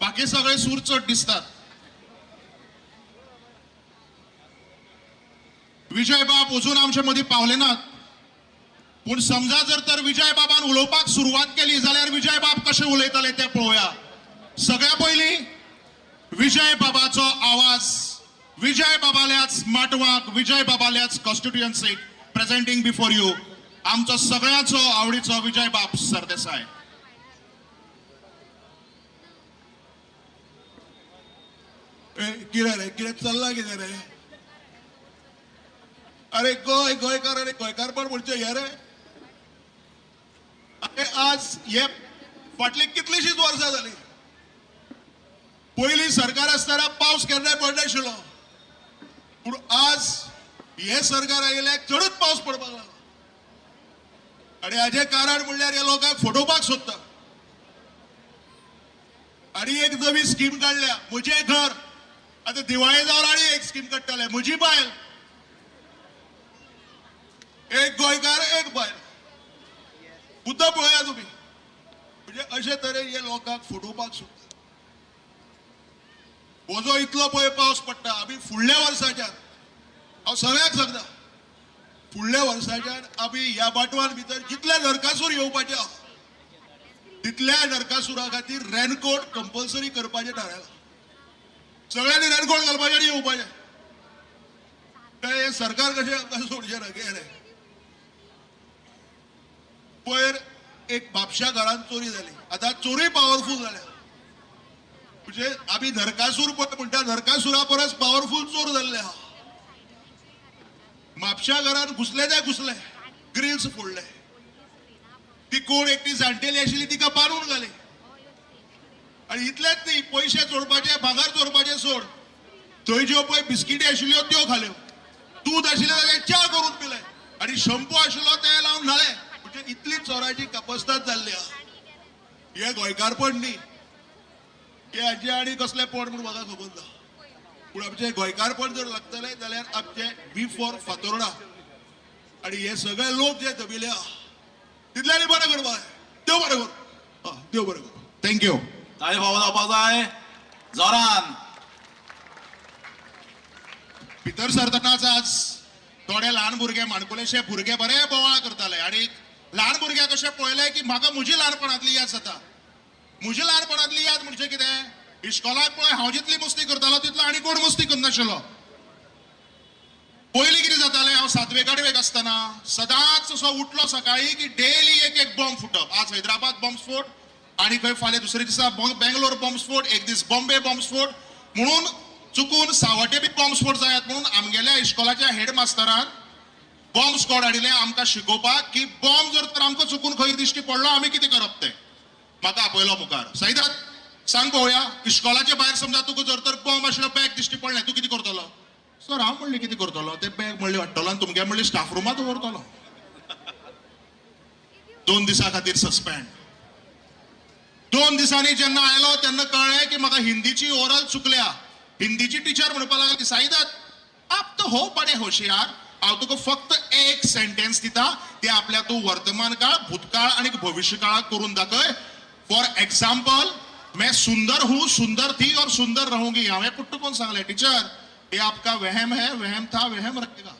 बाकी सगळे सूर चड दिसतात विजय बाब अजून आमचे मदीं पावले नात पूण समजा जर तर विजय बाबान उलोवपाक सुरवात केली जाल्यार विजय बाब कशे उलयतले ते पळोवया सगळ्या पयलीं विजय बाबाचो आवाज विजय बाबाल्याच माटवाक विजय बाबाल्याच कॉन्स्टिट्युएन्सीक प्रेझेंटिंग बिफोर यू आमचो सगळ्यांचो आवडीचो विजय बाब सरदेसाय कितें रे कितें चल्ला कितें रे अरे गोय गोयकार अरे गोयकारपण म्हणचे हे रे अरे आज हे फाटली कितलीशीच वर्सां जाली पयलीं सरकार आसतना पावस केन्नाय पडनाशिल्लो पूण आज हे सरकार आयिल्ल्याक चडूच पावस पडपाक लागलो आनी हाजें कारण म्हणल्यार हे लोकांक फटोवपाक सोदता आनी एक नवी स्कीम काडल्या म्हजें घर आतां दिवाळे जावन आनी एक स्कीम काडटले म्हजी बायल एक गोयकार एक बायल मुद्दा पळया तुम्ही म्हणजे अशे तरेन हे लोकांक फटोवपाक सोदता हो जो इतलो पळय पावस पडटा आमी फुडल्या वर्साच्यान हांव सगळ्यांक सांगता फुडल्या वर्साच्यान आमी ह्या बाटवान भितर जितले नरकासूर येवपाचे आहा तितल्या नरकासुरा खातीर रेनकोट कंपल्सरी करपाचें थारायलां सगळ्यांनी रेनकोट घालपाचें आनी येवपाचें हे सरकार कशें आमकां सोडचें ना गे पयर एक म्हापशा घरांत चोरी जाली आतां चोरी पॉवरफूल जाल्या म्हणजे आमी नरकासूर पळय म्हणटा नरकासुरा परस पॉवरफूल चोर जाल्ले आहा म्हापशा घरांत घुसले ते घुसले ग्रिल्स फोडले ती कोण एकटी जाणटेली आशिल्ली तिका बांदून घाली आनी इतलेंच न्ही पयशे चोरपाचे भांगर चोरपाचे सोड थंय ज्यो पळय बिस्किटी आशिल्ल्यो त्यो खाल्यो दूद आशिल्लें जाल्यार च्या करून पिले आनी शंपू आशिल्लो ते लावन न्हाले म्हणजे इतली चोराची कपस्ताद जाल्ली आहा हे गोंयकारपण न्ही हे हाजे आनी कसले पण म्हूण म्हाका खबर ना पूण आमचें गोंयकारपण जर लागतलें जाल्यार आमचें बी फॉर फातोर्डा आनी हे सगळे लोक जे दबिले आहा तितल्यानी बरें करपा देव बरें कर देव बरें कर थँक्यू ताळी फावो जावपाक जाय जोरान भितर सरतनाच आज थोडे ल्हान भुरगे माणकुलेशे भुरगे बरे बोवाळ करताले आनी ल्हान भुरग्याक कशें पळयलें की म्हाका म्हजी ल्हानपणांतली याद जाता म्हजी ल्हानपणांतली याद म्हणजे कितें इस्कॉलाक पळय हांव जितली मस्ती करतालो तितलो आनी कोण मस्ती करनाशिल्लो पयलीं कितें जातालें हांव 7वेक 8वेक आसतना सदांच असो उठलो सकाळी की डेली एक एक बॉम्ब फुटप आज हैदराबाद बॉम्ब स्फोट आनी खंय फाल्यां दुसरे दिसा बेंगलोर बॉम्ब स्फोट एक दीस बॉम्बे बॉम्ब स्फोट म्हणून चुकून सावड्डे बी बॉम्ब स्फोट जायात म्हणून आमगेल्या इस्कॉलाच्या हेड मास्तरान बॉम्ब स्क्वॉड हाडिल्लें आमकां शिकोवपाक की बॉम्ब जर तर आमकां चुकून खंय दिश्टी पडलो आमी कितें करप तें म्हाका आपयलो मुखार सैदात सांग पळोवया इस्कॉलाच्या भायर समजा तुका जर तर बॉम्ब आशिल्लो बॅग दिश्टी पडलें तूं कितें करतलो सर हांव म्हणलें कितें करतलो ते बॅग म्हणलें हाडटलो आनी तुमगे म्हणलें स्टाफ रुमांत दवरतलो 2 दिसां खातीर सस्पेंड 2 दिसांनी जेन्ना आयलो तेन्ना कळ्ळें की म्हाका हिंदीची ओरल चुकल्या हिंदीची टिचर म्हणपाक लागली साईदत्त आप तो हो बडे होशियार हांव तुका फक्त एक सेंटेन्स दिता ते आपल्या तूं वर्तमान काळ भूतकाळ आणि भविष्य काळात करून दाखय फॉर एग्जाम्पल मैं सुंदर हूं सुंदर थी और सुंदर रहूंगी हांवें पुट्ट कोण सांगलें टिचर ये आपका वहम है वहम था वहम रहेगा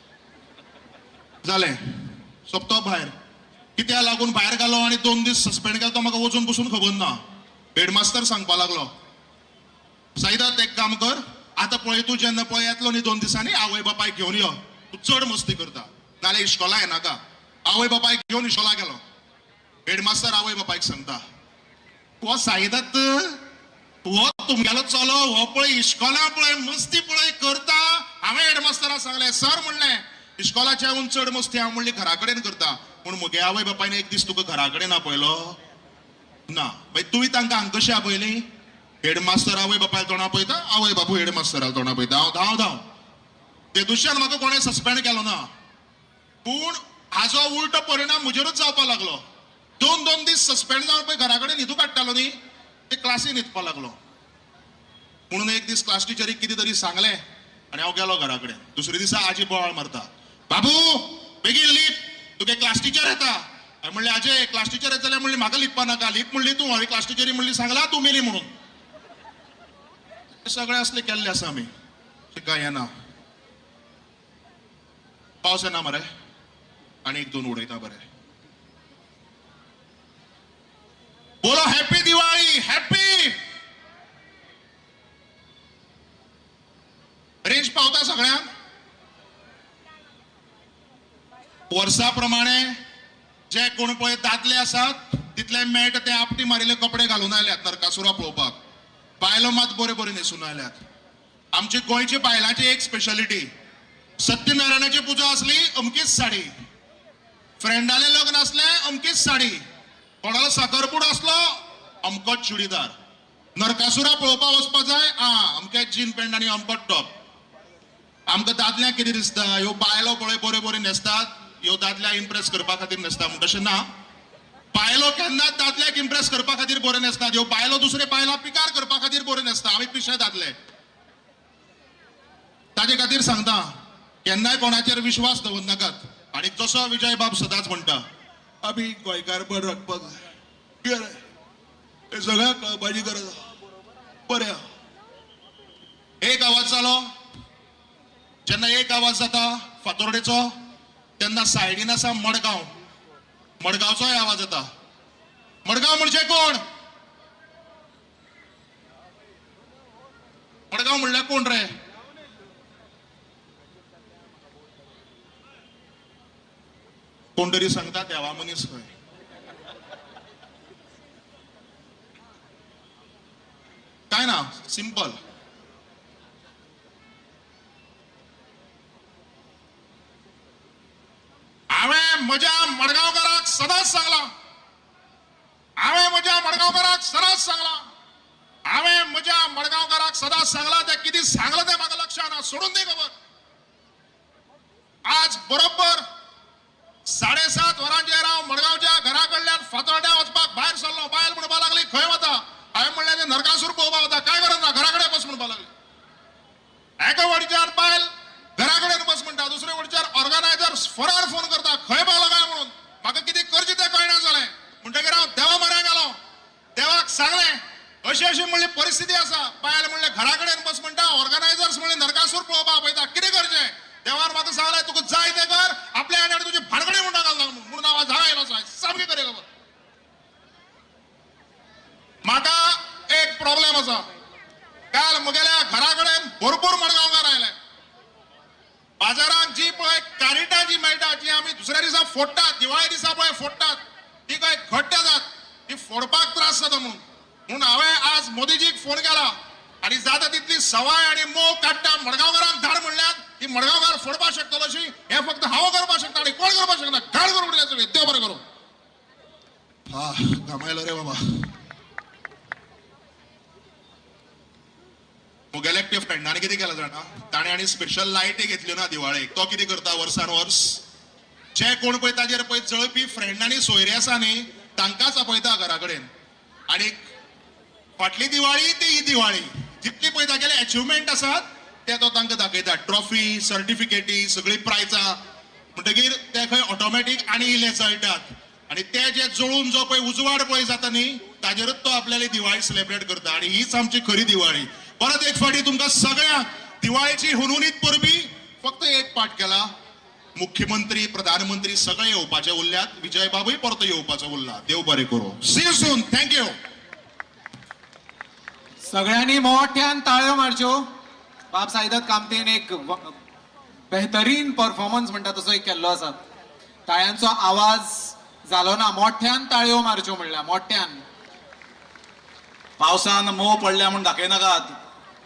जालें सोंपतो भायर कित्या लागून भायर घालो आनी 2 दीस सस्पेंड केलो तो म्हाका वचून बसून खबर ना हेडमास्तर सांगपा लागलो साईदत्त एक काम कर आता पळय तूं जेन्ना पळय येतलो न्ही 2 दिसांनी आवय बापायक घेवन यो तूं चड मस्ती करता नाल्यार इश्कोला येनाका आवय बापायक घेवन इश्कोला गेलो हेडमास्तर आवय बापायक सांगता हो साईदत्त हो तुमगेलो चलो हो पळय इश्कोला पळय मस्ती पळय करता हांवें हेडमास्तराक सांगलें सर म्हणलें इश्कोलाच्या येवन चड मस्ती हांव म्हणली घरा कडेन करता पूण म्हगे आवय बापायन एक दीस तुका घरा कडेन आपयलो ना मागीर तुवें तांकां हांगा कशी आपयली हेडमास्तर आवय बापायक तोंडा पळयता आवय बापूय हेडमास्तराक तोंडा पळयता हांव धांव धांव ते दुसऱ्यान म्हाका कोणें सस्पेंड केलो ना पूण हाजो उलटो परिणाम म्हजेरूच जावपा लागलो 2 दीस सस्पेंड जावन पळय घरा कडेन न्हिदूं काडटालो न्ही ते क्लासीन न्हिदपा लागलो म्हणून एक दीस क्लास टिचरीक कितें तरी सांगलें आनी हांव गेलो घरा कडेन दुसरे दिसा आजी बोवाळ मारता बाबू बेगीन लीप तुगे क्लास टिचर येता हांवें म्हणलें आजय क्लास टिचर येता जाल्यार म्हणली म्हाका लिपपा नाका लीप म्हणली तूं हांवें क्लास टिचरी म्हणली सांगला तूं मेली म्हणून सगळे असले केल्ले आसा आमी काय येना पावस येना मरे आनी 1-2 उडयता बरें बोलो हॅपी दिवाळी हॅपी रेंज पावता सगळ्यांक वर्सा प्रमाणे जे कोण पळय दादले आसात तितले मेळटा ते आपटी मारिल्ले कपडे घालून आयल्यात नरकासुरा पळोवपाक बायलो मात बरे बरे न्हेसून आयल्यात आमची गोंयची बायलांची एक स्पेशालिटी सत्यनारायणाची पुजा असली अमकीच साडी फ्रेंडाले लग्न असले अमकीच साडी कोणाला साखरपुडो असलो अमकोच चुडीदार नरकासुरा पळोवपाक वचपा जाय अमकेच जीन पॅन्ट आनी अमकोच टॉप आमकां दादल्यांक कितें दिसता ह्यो बायलो पळय बरे बरे न्हेसतात ह्यो दादल्या इम्प्रेस करपा खातीर न्हेसता म्हण तशें ना बायलो केन्नाच दादल्याक इम्प्रेस करपा खातीर बरे न्हेसतात ह्यो बायलो दुसरे बायलां पिकार करपा खातीर बरे न्हेसता आमी पिशे दादले ताजे खातीर सांगता केन्नाय कोणाचेर विश्वास दवरनाकात आनी जसो विजय बाब सदांच म्हणटा आमी गोंयकार बरे राखपाक जाय हे सगळ्यांक कळपाची गरज बरें एक आवाज जालो जेन्ना एक आवाज जाता फातोर्डेचो तेन्ना सायडीन आसा मडगांव मडगांवचोय आवाज येता मडगांव म्हणजे कोण मडगांव म्हणल्यार कोण रे कोण तरी सांगता देवा मनीस खंय काय ना सिंपल हांवें म्हज्या मडगांवकाराक सदांच सांगला हांवें म्हज्या मडगांवकाराक सदांच सांगला हांवें म्हज्या मडगांवकाराक सदांच सांगला ते कितें सांगलां तें म्हाका लक्षात ना सोडून दी खबर आज बरोबर 7:30 वरांचेर हांव मडगांवच्या घरा कडल्यान फातोर्ड्या वचपाक भायर सरलो बायल म्हणपा लागली खंय वता हांवें म्हणलें ते नरकासूर पळोवपाक वता काय गरज ना घरा कडेन बस म्हणपा लागली एका वडीच्यान बायल घरा कडेन बस म्हणटा दुसरे वडीच्यान ऑर्गनायझर फरार फोन करता खंय पावलो काय म्हणून म्हाका कितें करचें तें कळना जालें म्हणटकीर हांव देवा म्हऱ्यान गेलो देवाक सांगलें अशी अशी म्हणली परिस्थिती आसा बायल म्हणलें घरा कडेन बस म्हणटा ऑर्गनायझर्स म्हणले नरकासूर पळोवपाक आपयता कितें करचें देवान म्हाका सांगलें तुका जाय तें कर आपल्या आनी तुजे भानगडे म्हणटा घालना म्हणून हांव हांगा आयलो सामकें करे खबर म्हाका एक प्रॉब्लेम आसा काल म्हगेल्या घरा कडेन भरपूर मडगांवकार आयले बाजारांत जी पळय कारिटां जी मेळटा जी आमी दुसऱ्या दिसा फोडटात दिवाळे दिसा पळय फोडटात ती काय घट्ट जात ती फोडपाक त्रास जाता म्हणून हांवें आज मोदीजीक फोन केला आनी जाता तितली सवाय आनी मोव काडटा मडगांवकारांक धाड म्हणल्यार ती मडगांवकार फोडपाक शकतलो अशी हे फक्त हांव करपाक शकता आनी कोण करपाक शकना घाड करून उडयले सगळे देव बरें करूं घामायलो रे बाबा मुगेले एकटे फ्रेंडाने कितें केलं जाणा ताणें आनी स्पेशल लायटी घेतल्यो ना दिवाळेक तो कितें करता वर्सान वर्स जे कोण पळय ताजेर पळय जळपी फ्रेंड आनी सोयरे आसा न्ही तांकांच आपयता घरा कडेन आनी फाटली दिवाळी ती ही दिवाळी जितली पळय तागेले अचिवमेंट आसात ते तो तांकां दाखयता ट्रॉफी सर्टिफिकेटी सगळी प्रायजां म्हणटकीर ते खंय ऑटोमॅटीक आनी इल्ले जळटात आनी ते जे जळून जो पळय उजवाड पळय जाता न्ही ताजेरूच तो आपल्याली दिवाळी सेलिब्रेट करता आनी हीच आमची खरी दिवाळी. परत एक फावटी तुमकां सगळ्यांक दिवाळेची हुनहुनीत परबी. फक्त एक पाठ केला मुख्यमंत्री प्रधानमंत्री सगळे येवपाचे उरल्यात विजय बाबूय परतो येवपाचो उरला. देव बरें करूं. See you soon. थँक्यू. सगळ्यांनी मोठ्यान ताळ्यो मारच्यो. बाब साईदत कामतीन एक बेहतरीन परफॉर्मन्स म्हणटा तसो एक केल्लो आसा. ताळ्यांचो आवाज जालो ना. मोठ्यान ताळ्यो मारच्यो म्हणल्यार मोठ्यान. पावसान मोव पडल्या म्हणून दाखयनाकात.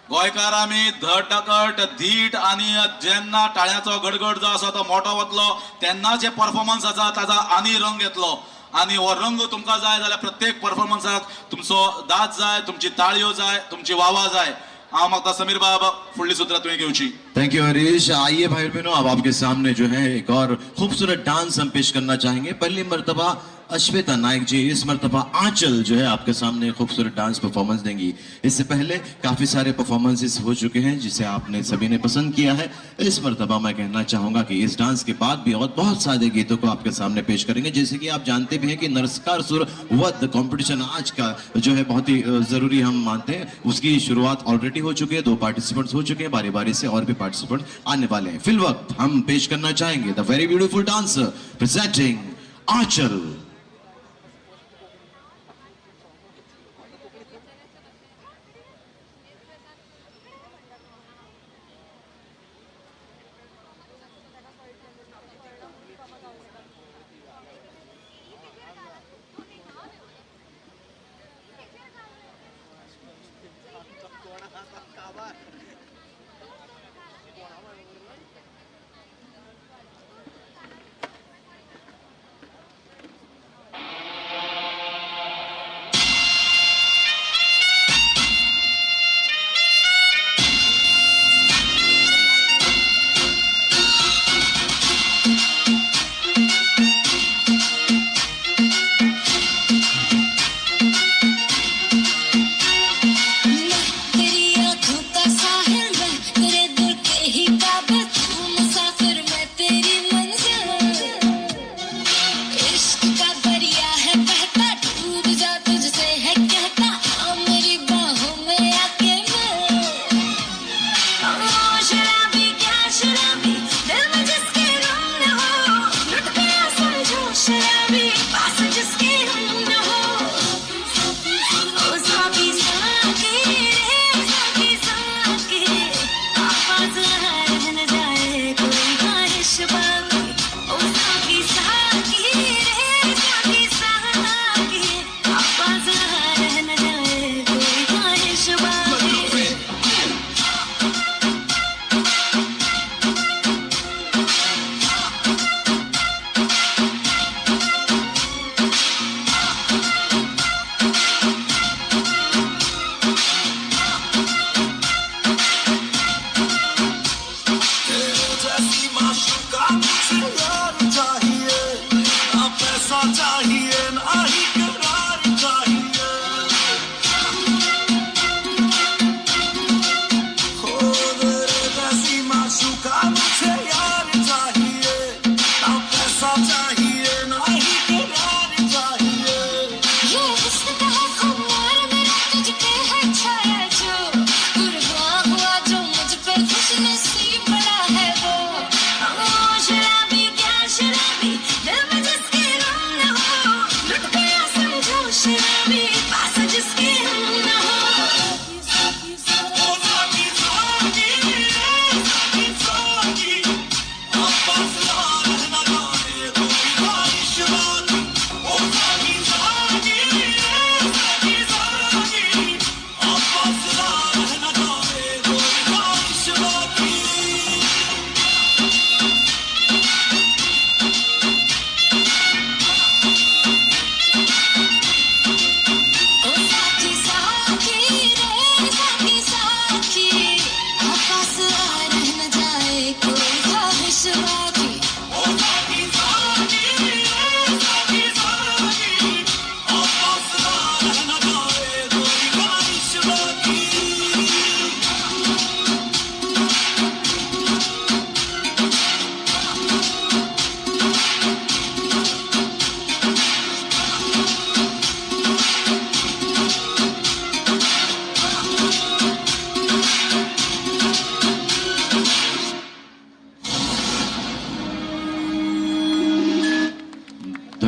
गोंयकार आमी धडकट धीट आणि जेन्ना टाळ्याचो गडगड जो आसा तो मोठो वतलो तेन्ना जे परफॉर्मन्स आसा ताचा आनी रंग येतलो. आणि हो रंग तुमकां जाय जाल्यार प्रत्येक परफॉर्मन्साक तुमचो दाद जाय, तुमची ताळयो जाय, तुमची वावा जाय. हांव मागता समीर बाब फुडली सुत्रां तुवें घेवची. Thank you Harish. आइए भाई बहनों, अब आपके सामने जो है एक और खूबसूरत डांस हम पेश करना चाहेंगे. पहली मर्तबा अश्वेता नायक जी, इस मर्तबा आंचल जो है आपके सामने खूबसूरत डांस परफॉर्मेंस देंगी. इससे पहले काफी सारे परफॉर्मेंसेस हो चुके हैं जिसे आपने सभी ने पसंद किया है. इस मर्तबा मैं कहना चाहूंगा कि इस डांस के बाद भी और बहुत सारे गीतों को आपके सामने पेश करेंगे. जैसे कि आप जानते भी हैं कि नरस्कार सुर वध कंपटीशन आज का जो है बहुत ही जरूरी हम मानते हैं. उसकी शुरुआत ऑलरेडी हो चुकी है. 2 पार्टिसिपेंट्स हो चुके हैं. बारी बारी से और भी पार्टिसिपेंट आने वाले हैं. फिल वक्त हम पेश करना चाहेंगे the very beautiful dancer presenting Aanchal.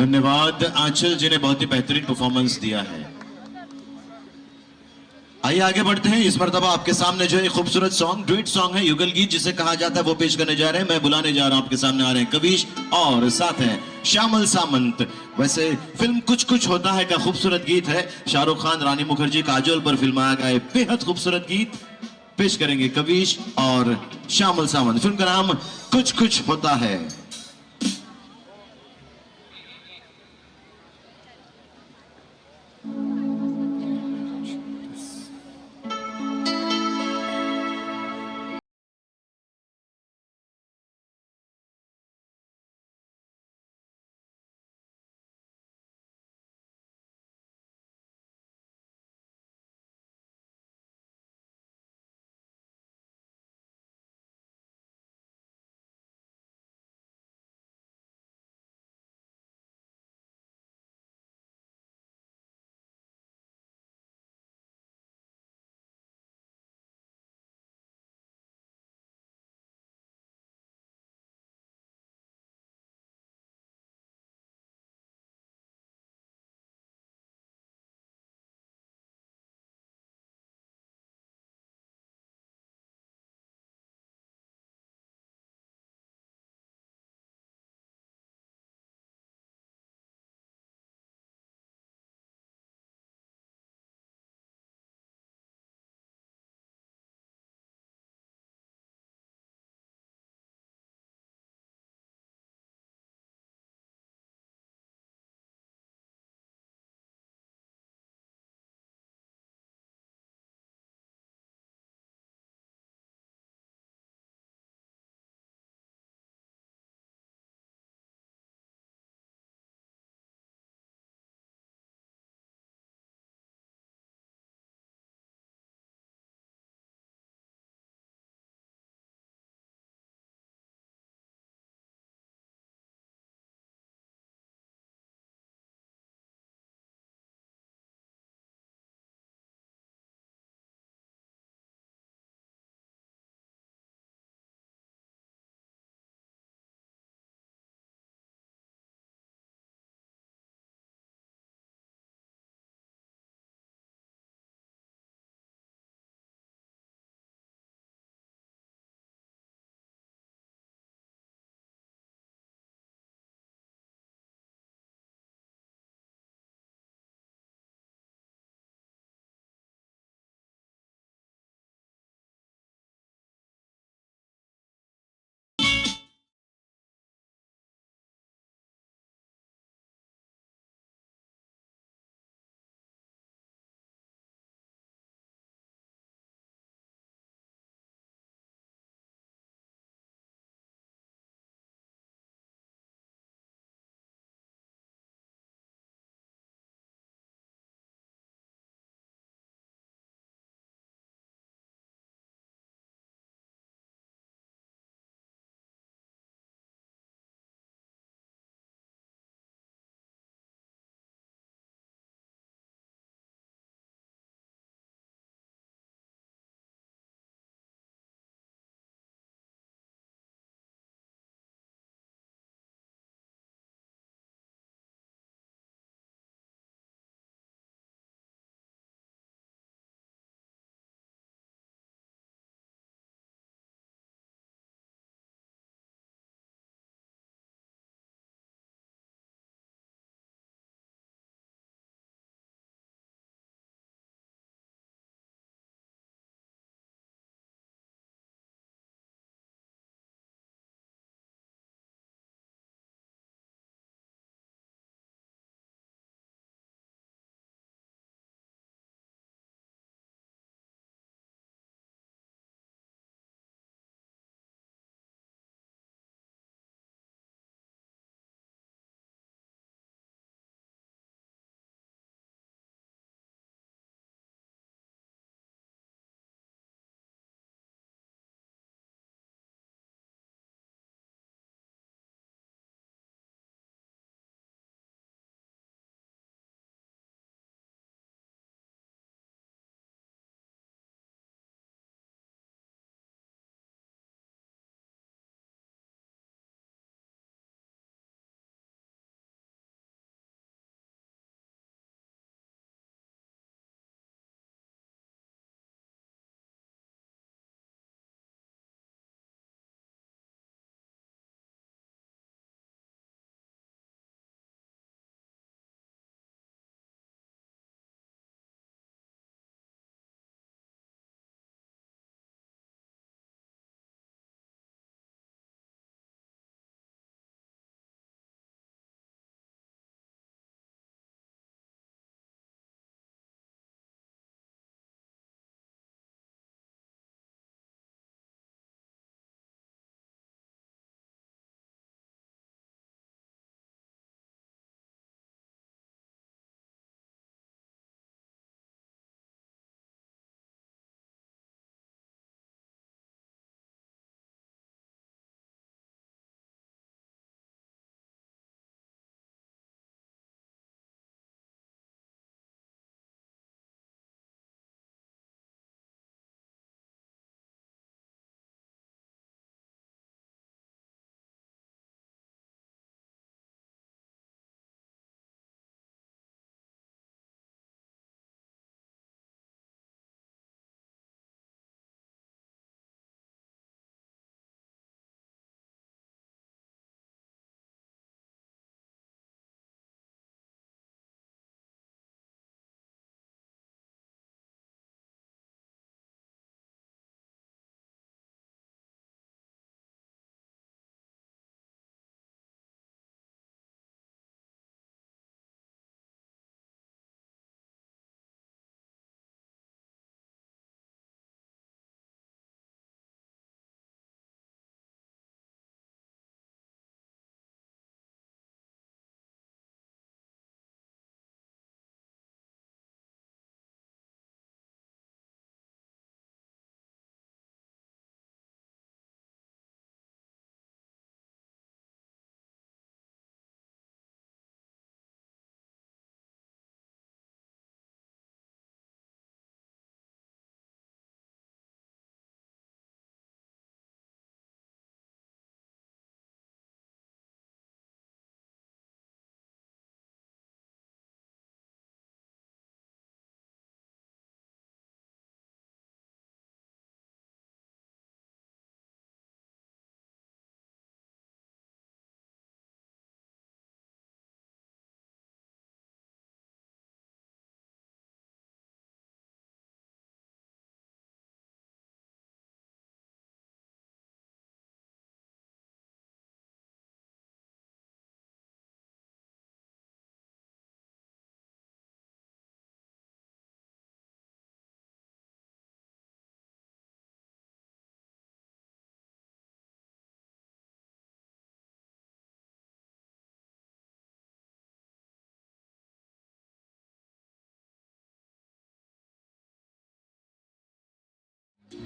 धन्यवाद आंचल जी ने बहुत ही बेहतरीन परफॉर्मेंस दिया है। आइए आगे बढ़ते हैं। इस मर्तबा आपके सामने जो एक खूबसूरत सॉन्ग, ड्यूट सॉन्ग है, युगल गीत जिसे कहा जाता है, वो पेश करने जा रहे हैं। मैं बुलाने जा रहा हूं, आपके सामने आ रहे हैं कविश और साथ हैं श्यामल सामंत। वैसे फिल्म कुछ कुछ होता है का खूबसूरत गीत है, शाहरुख खान, रानी मुखर्जी, काजोल पर फिल्माया गया बेहद खूबसूरत गीत पेश करेंगे कविश और श्यामल सामंत। फिल्म का नाम कुछ कुछ होता है।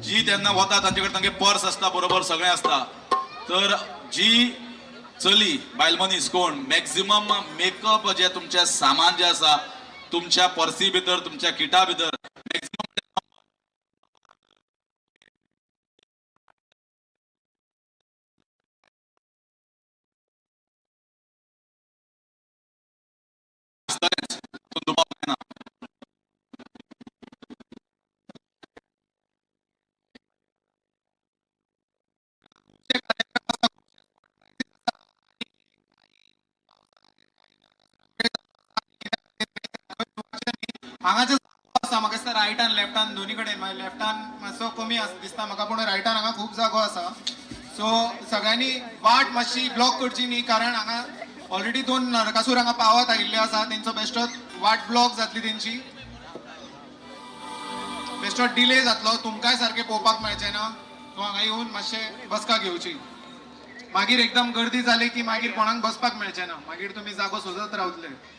जी तेन्ना वता तांचे कडेन तांगे पर्स आसता बरोबर सगळें आसता तर जी चली बायल मनीस कोण मॅक्झिमम मेकअप जे तुमचे सामान जे आसा तुमच्या पर्सी भितर तुमच्या किटा भितर मॅक्झिमम हांगा जे आसा म्हाका दिसता रायटान लेफ्टान दोन्ही कडेन लेफ्टान मातसो कमी दिसता म्हाका पूण रायटान हांगा खूब जागो आसा सो सगळ्यांनी वाट मातशी ब्लॉक करची न्ही कारण हांगा ऑलरेडी 2 नरकासूर हांगा पावत आयिल्ले आसा तेंचो बेश्टोच वाट ब्लॉक जातली तेंची बेश्टो डिले जातलो तुमकांय सारखे पळोवपाक मेळचें ना सो हांगा येवन मातशें बसका घेवची मागीर एकदम गर्दी जाली की मागीर कोणाक बसपाक मेळचें ना मागीर तुमी जागो सोदत रावतले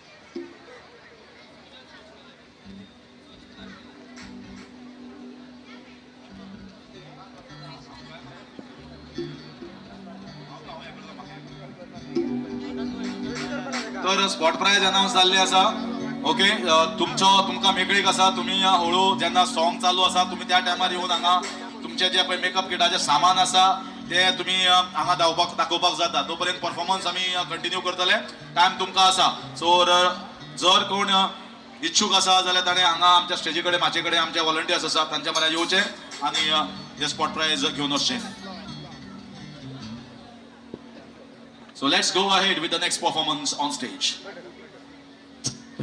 तर स्पॉट प्राइज अनाउन्स जाल्ली आसा ओके तुमकां मेकळीक आसा तुमी हळू जेन्ना सॉंग चालू आसा तुमी त्या टायमार येवन हांगा तुमचे जे पळय मेकअप किटाचे सामान आसा ते तुमी हांगा दाखोवपाक जाता तो पर्यंत परफॉर्मन्स आमी कंटिन्यू करतले टायम तुमकां आसा सो जर कोण इच्छुक आसा जाल्यार ताणें हांगा आमच्या स्टेजी कडेन माचे कडेन आमचे व्हॉलंटियर्स आसा तांच्या म्हऱ्यात येवचे आनी हे स्पॉट प्राइज घेवन वचचे So let's go ahead with the next performance on stage.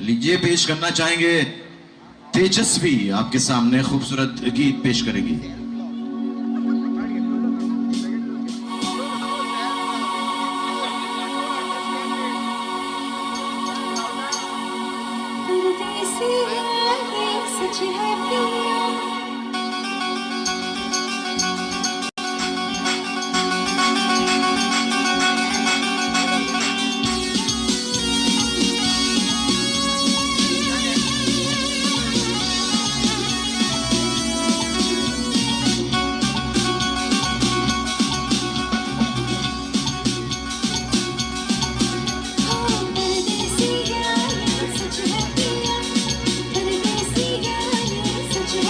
लीजिए पेश करना चाहेंगे तेजस्वी आपके सामने खूबसूरत गीत पेश करेगी परदेसी है सच है पिया परदेसी है सच है पिया परदेसी है सच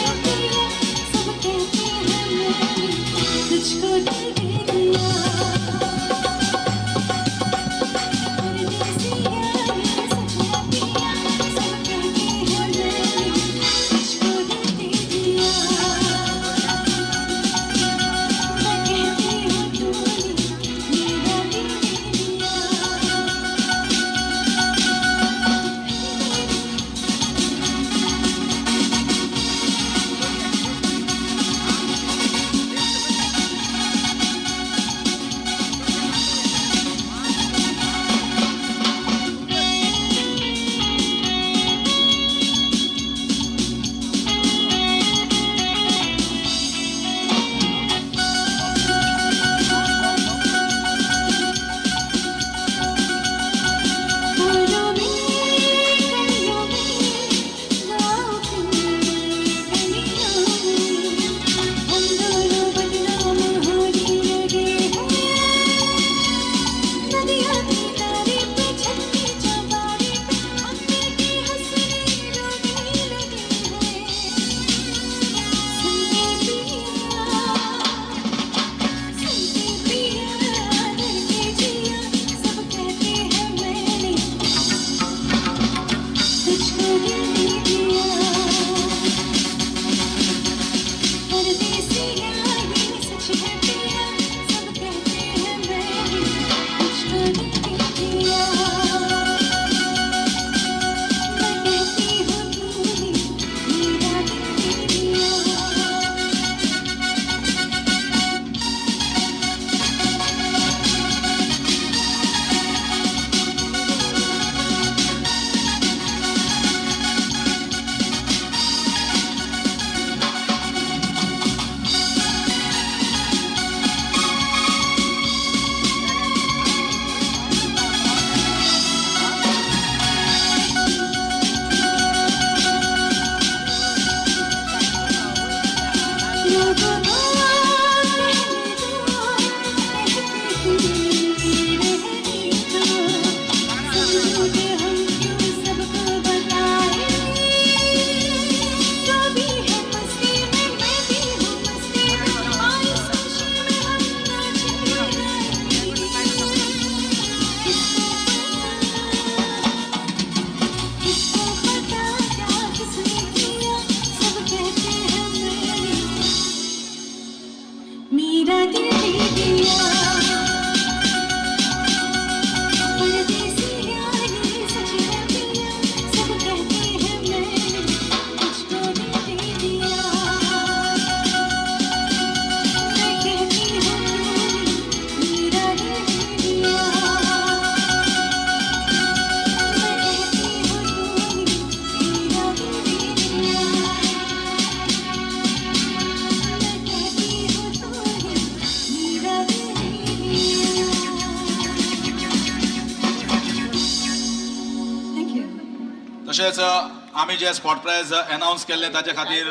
तशेंच आमी जे स्पॉट प्राइज अनाउन्स केल्ले ताचे खातीर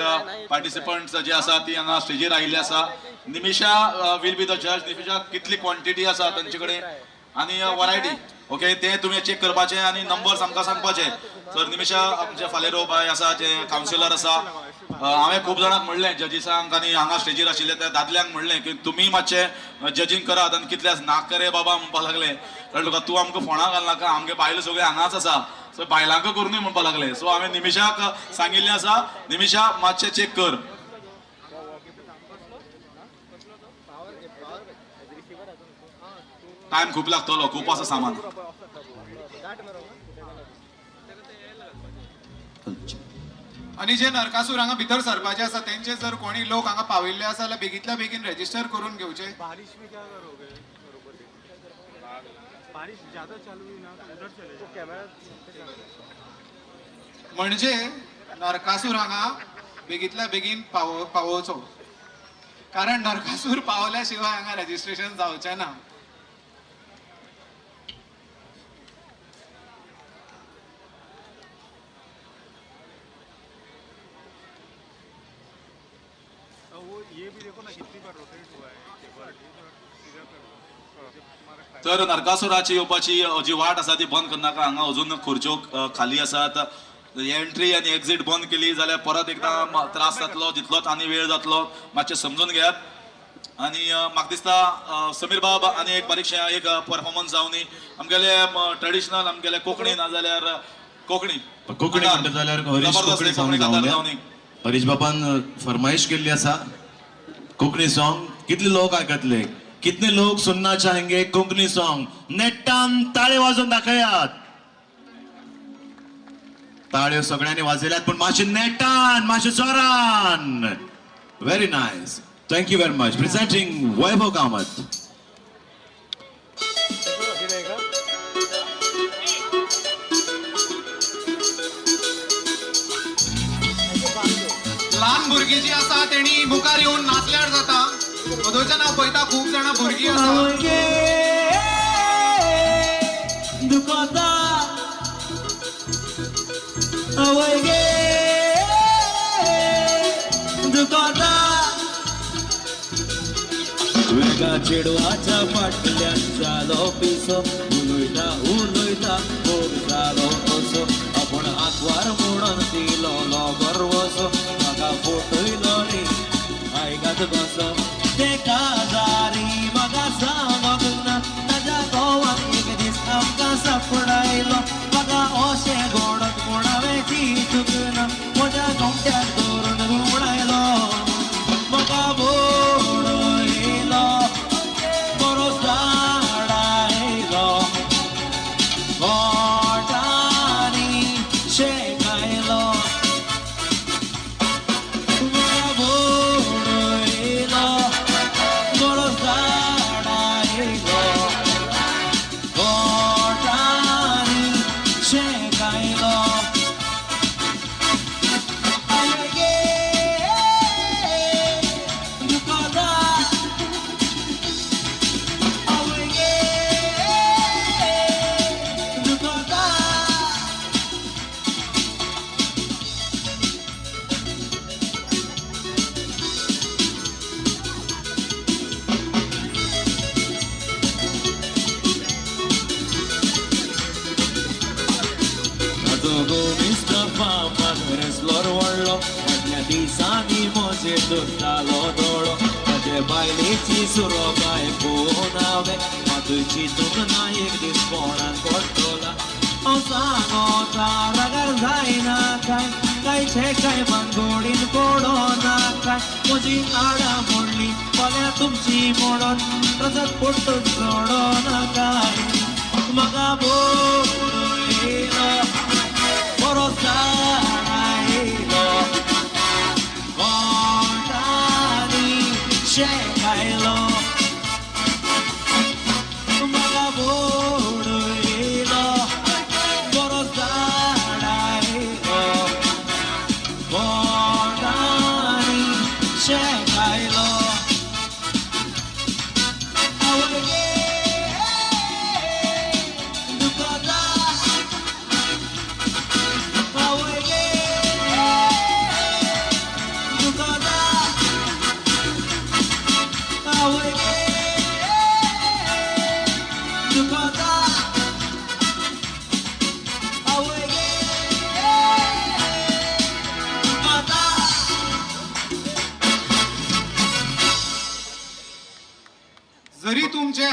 पार्टिसिपंट्स जे आसा ती हांगा स्टेजीर आयिल्ली आसा. निमिशा वील बी द जज. निमिशा कितली क्वॉन्टिटी आसा तांचे कडेन आनी वरायटी ओके ते तुमी चेक करपाचे आनी नंबर्स आमकां सांगपाचे. सर निमिशा आमचे फालेरो बाय आसा जे कावन्सिलर आसा. हांवें खूब जाणांक म्हणलें जजीसांक आनी हांगा स्टेजीर आशिल्ले त्या दादल्यांक म्हणलें की तुमी मातशे जजींग करात आनी कितले नाक रे बाबा म्हणपाक लागले. कळ्ळें तुका तूं आमकां फोंडा घालनाका आमगे बायलो सगळे हांगाच आसा सो बायलांक करूनय म्हणपाक लागले. सो हांवें निमिशाक सांगिल्लें आसा निमिशा मातशें चेक कर. टायम खूप लागतलो खूप आसा सामान. आणि जे नरकासूर हांगा भितर सरपाचे आसा तेंचे जर कोणी लोक हांगा पाविल्ले आसा जाल्यार बेगींतल्या बेगीन रेजिस्टर करून घेवचे. म्हणजे नरकासूर हांगा बेगींतल्या बेगीन पावोवचो. कारण नरकासूर पावल्या शिवाय हांगा रेजिस्ट्रेशन जावचें ना. तर नरकासुराची येवपाची जी वाट आसा ती बंद करनाका. हांगा अजून खुर्च्यो खाली आसात. एंट्री आनी एक्झिट बंद केली जाल्यार परत एकदा त्रास जातलो जितलोच आनी वेळ जातलो मातशें समजून घेयात. आनी म्हाका दिसता समीर बाब आनी एक बारीकशें एक परफॉर्मन्स जावनी आमगेले ट्रेडिशनल आमगेले कोंकणी नाजाल्यार कोंकणी म्हणटा जाल्यार हरीश कोंकणी सॉंग जावनी. हरीश बाबान फरमाईश केल्ली आसा कोंकणी सॉंग. कितले लोक आयकतले कितने लोग सुनना चाहेंगे कोंकणी सॉन्ग. नेट्टान ताळे वाजोवन दाखयात. ताळ्यो सगळ्यांनी वाजयल्यात पण मातशे नेटान मातशे जोरान. Very nice. Thank you very much. Presenting Vaibhav Kamat. ल्हान भुरगीं जी आसा तेणी मुखार येवन नाचल्यार जाता. मधोच्यान हांव पळयता खूब जाणां भुरगीं आसा. दुखता आवय गे दुखता वेगा चेडवाच्या फाटल्यान जालो पिसो उलयता उलयता भोग जालो कसो आपण आंकवार म्हणून दिलो बरवसो म्हाका फोटयलो रे आयकात कसो तेका जारी म्हाका सांगोक ना ताज्या गोवान एक दीस आमकां सापडायलो म्हाका अशें घडत म्हूण हांवें चिंतूंक ना म्हज्या गोमट्याक धरून घुमडायलो म्हाका बोडयलो बरो झाडायलो गोठांनी शेकायलो म्हाका बोडयलो बरो झाडायलो गोठांनी शेकायलो आवय गे दुखता आवय गे दुखता Dlatego mistrza fama wrestlor wolno Ładnia disani mozie dostalo dolo Tadzie bajlici surogaj punawe Matyci tumna jak dis ponan kotola Osanota ragar zaina काय काय छे काय मांगोडीन कोडो ना काय मोजी आडा मोडली पल्या तुमची मोडून रजत पोट जोडो ना काय म्हाका बोडयलो बरो झाडायलो गोठांनी शेकायलो म्हाका बोडयलो बरो झाडायलो गोठांनी शेकायलो आवय गे दुखता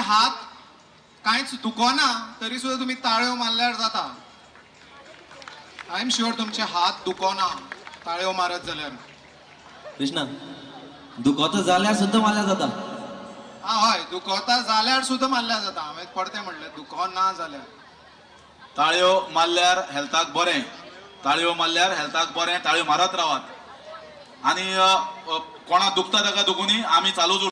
हात कांयच दुखोना तरी सुद्धा तुम्ही ताळ्यो मारल्यार जाता. आय एम शुअर तुमचे हात दुखोना ताळ्यो मारत जाल्यार. कृष्णा दुखत जाल्यार सुद्धा मारल्या जाता. हय दुखोता जाल्यार सुद्धा मारल्या जाता. हांवें परते म्हणलें दुखोना जाल्यार. ताळयो मारल्यार हेल्थाक बरें, ताळयो मारल्यार हेल्थाक बरें, ताळयो मारत रावात. आणि कोणाक दुखता ताका दुखुनी आमी चालूच